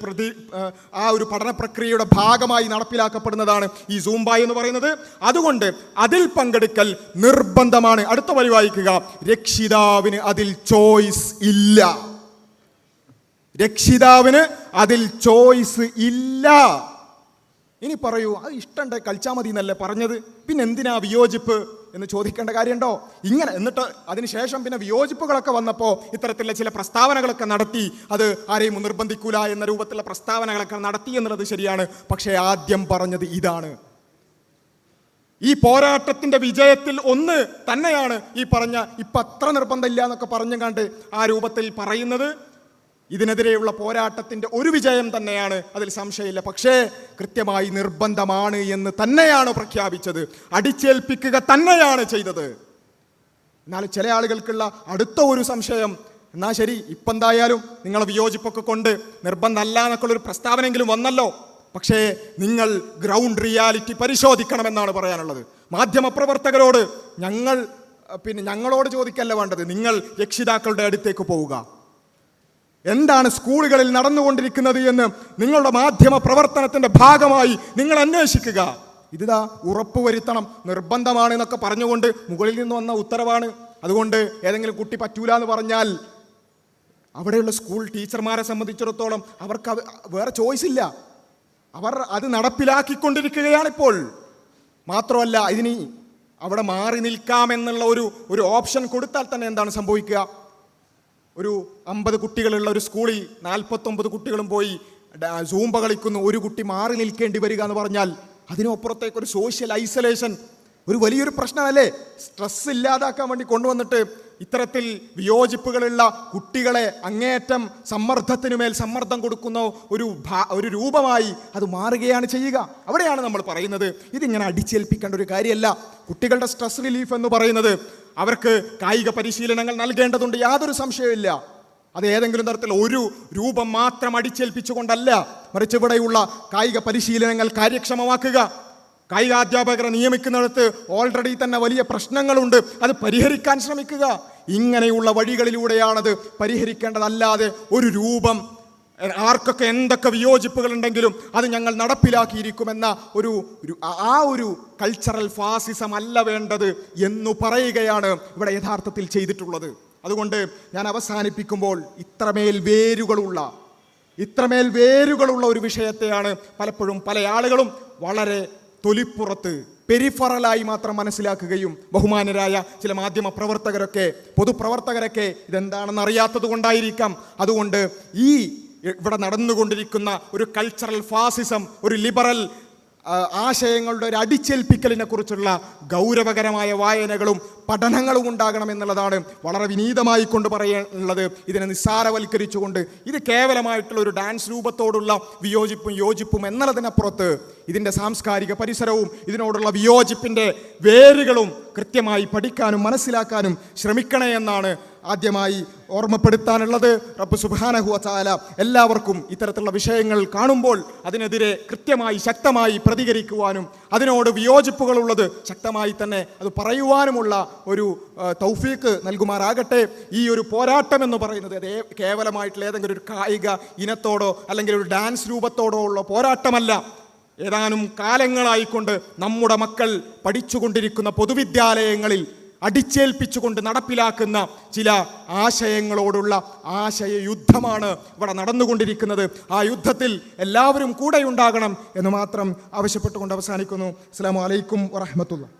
ആ ഒരു പഠന പ്രക്രിയയുടെ ഭാഗമായി നടപ്പിലാക്കപ്പെടുന്നതാണ് ഈ സൂംബ എന്ന് പറയുന്നത്. അതുകൊണ്ട് അതിൽ പങ്കെടുക്കൽ നിർബന്ധമാണ്. അടുത്ത വരി വായിക്കുക. രക്ഷിതാവിന് അതിൽ ചോയ്സ് ഇല്ല. രക്ഷിതാവിന് അതിൽ ചോയ്സ് ഇല്ല. ഇനി പറയൂ, അത് ഇഷ്ടമുണ്ട് കളിച്ചാൽ മതി എന്നല്ലേ പറഞ്ഞത്, പിന്നെ എന്തിനാ വിയോജിപ്പ് എന്ന് ചോദിക്കേണ്ട കാര്യമുണ്ടോ? ഇങ്ങനെ എന്നിട്ട് അതിനുശേഷം പിന്നെ വിയോജിപ്പുകളൊക്കെ വന്നപ്പോൾ ഇത്തരത്തിലുള്ള ചില പ്രസ്താവനകളൊക്കെ നടത്തി. അത് ആരെയും നിർബന്ധിക്കൂല എന്ന രൂപത്തിലുള്ള പ്രസ്താവനകളൊക്കെ നടത്തി എന്നുള്ളത് ശരിയാണ്. പക്ഷേ ആദ്യം പറഞ്ഞത് ഇതാണ്. ഈ പോരാട്ടത്തിന്റെ വിജയത്തിൽ ഒന്ന് തന്നെയാണ് ഈ പറഞ്ഞ ഇപ്പം അത്ര നിർബന്ധമില്ല എന്നൊക്കെ പറഞ്ഞു കണ്ട് ആ രൂപത്തിൽ പറയുന്നത്. ഇതിനെതിരെയുള്ള പോരാട്ടത്തിന്റെ ഒരു വിജയം തന്നെയാണ്, അതിൽ സംശയമില്ല. പക്ഷേ കൃത്യമായി നിർബന്ധമാണ് എന്ന് തന്നെയാണ് പ്രഖ്യാപിച്ചത്, അടിച്ചേൽപ്പിക്കുക തന്നെയാണ് ചെയ്തത്. എന്നാൽ ചില ആളുകൾക്കുള്ള അടുത്ത ഒരു സംശയം, എന്നാ ശരി ഇപ്പം എന്തായാലും നിങ്ങൾ വിയോജിപ്പൊക്കെ കൊണ്ട് നിർബന്ധമല്ല എന്നൊക്കെയുള്ളൊരു പ്രസ്താവനയെങ്കിലും വന്നല്ലോ, പക്ഷേ നിങ്ങൾ ഗ്രൗണ്ട് റിയാലിറ്റി പരിശോധിക്കണമെന്നാണ് പറയാനുള്ളത്. മാധ്യമപ്രവർത്തകരോട് ഞങ്ങളോട് ചോദിക്കല്ല വേണ്ടത്, നിങ്ങൾ രക്ഷിതാക്കളുടെ അടുത്തേക്ക് പോവുക. എന്താണ് സ്കൂളുകളിൽ നടന്നുകൊണ്ടിരിക്കുന്നത് എന്ന് നിങ്ങളുടെ മാധ്യമ പ്രവർത്തനത്തിന്റെ ഭാഗമായി നിങ്ങൾ അന്വേഷിക്കുക. ഇതാ ഉറപ്പുവരുത്തണം, നിർബന്ധമാണ് എന്നൊക്കെ പറഞ്ഞുകൊണ്ട് മുകളിൽ നിന്ന് വന്ന ഉത്തരവാണ്. അതുകൊണ്ട് ഏതെങ്കിലും കുട്ടി പറ്റൂല എന്ന് പറഞ്ഞാൽ അവിടെയുള്ള സ്കൂൾ ടീച്ചർമാരെ സംബന്ധിച്ചിടത്തോളം അവർക്ക് വേറെ ചോയ്സ് ഇല്ല. അവർ അത് നടപ്പിലാക്കിക്കൊണ്ടിരിക്കുകയാണിപ്പോൾ. മാത്രമല്ല, ഇതിനി അവിടെ മാറി നിൽക്കാമെന്നുള്ള ഒരു ഓപ്ഷൻ കൊടുത്താൽ തന്നെ എന്താണ് സംഭവിക്കുക? ഒരു 50 കുട്ടികളുള്ള ഒരു സ്കൂളിൽ 49 കുട്ടികളും പോയി സൂംബ കളിക്കുന്നു, ഒരു കുട്ടി മാറി നിൽക്കേണ്ടി വരിക എന്ന് പറഞ്ഞാൽ അതിനപ്പുറത്തേക്ക് ഒരു സോഷ്യൽ ഐസൊലേഷൻ ഒരു വലിയൊരു പ്രശ്നമല്ലേ? സ്ട്രെസ് ഇല്ലാതാക്കാൻ വേണ്ടി കൊണ്ടുവന്നിട്ട് ഇത്തരത്തിൽ വിയോജിപ്പുകളുള്ള കുട്ടികളെ അങ്ങേയറ്റം സമ്മർദ്ദത്തിനുമേൽ സമ്മർദ്ദം കൊടുക്കുന്ന ഒരു രൂപമായി അത് മാറുകയാണ് ചെയ്യുക. അവിടെയാണ് നമ്മൾ പറയുന്നത് ഇതിങ്ങനെ അടിച്ചേൽപ്പിക്കേണ്ട ഒരു കാര്യമല്ല. കുട്ടികളുടെ സ്ട്രെസ് റിലീഫ് എന്ന് പറയുന്നത് അവർക്ക് കായിക പരിശീലനങ്ങൾ നൽകേണ്ടതുണ്ട്, യാതൊരു സംശയമില്ല. അത് ഏതെങ്കിലും തരത്തിൽ ഒരു രൂപം മാത്രം അടിച്ചേൽപ്പിച്ചുകൊണ്ടല്ല, മറിച്ച് ഇവിടെയുള്ള കായിക പരിശീലനങ്ങൾ കാര്യക്ഷമമാക്കുക. കായികാധ്യാപകരെ നിയമിക്കുന്നിടത്ത് ഓൾറെഡി തന്നെ വലിയ പ്രശ്നങ്ങളുണ്ട്, അത് പരിഹരിക്കാൻ ശ്രമിക്കുക. ഇങ്ങനെയുള്ള വഴികളിലൂടെയാണത് പരിഹരിക്കേണ്ടതല്ലാതെ ഒരു രൂപം ആർക്കൊക്കെ എന്തൊക്കെ വിയോജിപ്പുകൾ ഉണ്ടെങ്കിലും അത് ഞങ്ങൾ നടപ്പിലാക്കിയിരിക്കുമെന്ന ഒരു കൾച്ചറൽ ഫാസിസം അല്ല വേണ്ടത് എന്നു പറയുകയാണ് ഇവിടെ യഥാർത്ഥത്തിൽ ചെയ്തിട്ടുള്ളത്. അതുകൊണ്ട് ഞാൻ അവസാനിപ്പിക്കുമ്പോൾ ഇത്രമേൽ വേരുകളുള്ള ഒരു വിഷയത്തെയാണ് പലപ്പോഴും പല ആളുകളും വളരെ തൊലിപ്പുറത്ത് പെരിഫറലായി മാത്രം മനസ്സിലാക്കുകയും ബഹുമാനരായ ചില മാധ്യമ പ്രവർത്തകരൊക്കെ പൊതുപ്രവർത്തകരൊക്കെ ഇതെന്താണെന്ന് അറിയാത്തത് കൊണ്ടായിരിക്കാം. അതുകൊണ്ട് ഇവിടെ നടന്നുകൊണ്ടിരിക്കുന്ന ഒരു കൾച്ചറൽ ഫാസിസം, ഒരു ലിബറൽ ആശയങ്ങളുടെ ഒരു അടിച്ചേൽപ്പിക്കലിനെ കുറിച്ചുള്ള ഗൗരവകരമായ വായനകളും പഠനങ്ങളും ഉണ്ടാകണമെന്നുള്ളതാണ് വളരെ വിനീതമായി കൊണ്ട് പറയാനുള്ളത്. ഇതിനെ നിസ്സാരവൽക്കരിച്ചുകൊണ്ട് ഇത് കേവലമായിട്ടുള്ള ഒരു ഡാൻസ് രൂപത്തോടുള്ള വിയോജിപ്പും യോജിപ്പും എന്നുള്ളതിനപ്പുറത്ത് ഇതിൻ്റെ സാംസ്കാരിക പരിസരവും ഇതിനോടുള്ള വിയോജിപ്പിൻ്റെ വേരുകളും കൃത്യമായി പഠിക്കാനും മനസ്സിലാക്കാനും ശ്രമിക്കണേ എന്നാണ് ആദ്യമായി ഓർമ്മപ്പെടുത്താനുള്ളത്. റബ്ബ് സുബ്ഹാനഹു വ തആല എല്ലാവർക്കും ഇത്തരത്തിലുള്ള വിഷയങ്ങൾ കാണുമ്പോൾ അതിനെതിരെ കൃത്യമായി ശക്തമായി പ്രതികരിക്കുവാനും അതിനോട് വിയോജിപ്പുകളുള്ളത് ശക്തമായി തന്നെ അത് പറയുവാനുമുള്ള ഒരു തൗഫീക്ക് നൽകുമാറാകട്ടെ. ഈ ഒരു പോരാട്ടം എന്ന് പറയുന്നത് അത് കേവലമായിട്ടുള്ള ഏതെങ്കിലും ഒരു കായിക ഇനത്തോടോ അല്ലെങ്കിൽ ഒരു ഡാൻസ് രൂപത്തോടോ ഉള്ള പോരാട്ടമല്ല. ഏതാനും കാലങ്ങളായിക്കൊണ്ട് നമ്മുടെ മക്കൾ പഠിച്ചുകൊണ്ടിരിക്കുന്ന പൊതുവിദ്യാലയങ്ങളിൽ അടിച്ചേൽപ്പിച്ചുകൊണ്ട് നടപ്പിലാക്കുന്ന ചില ആശയങ്ങളോടുള്ള ആശയയുദ്ധമാണ് ഇവിടെ നടന്നുകൊണ്ടിരിക്കുന്നത്. ആ യുദ്ധത്തിൽ എല്ലാവരും കൂടെയുണ്ടാകണം എന്ന് മാത്രം ആവശ്യപ്പെട്ടുകൊണ്ട് അവസാനിക്കുന്നു. അസ്സലാമു അലൈക്കും വറഹ്മത്തുള്ളാഹി.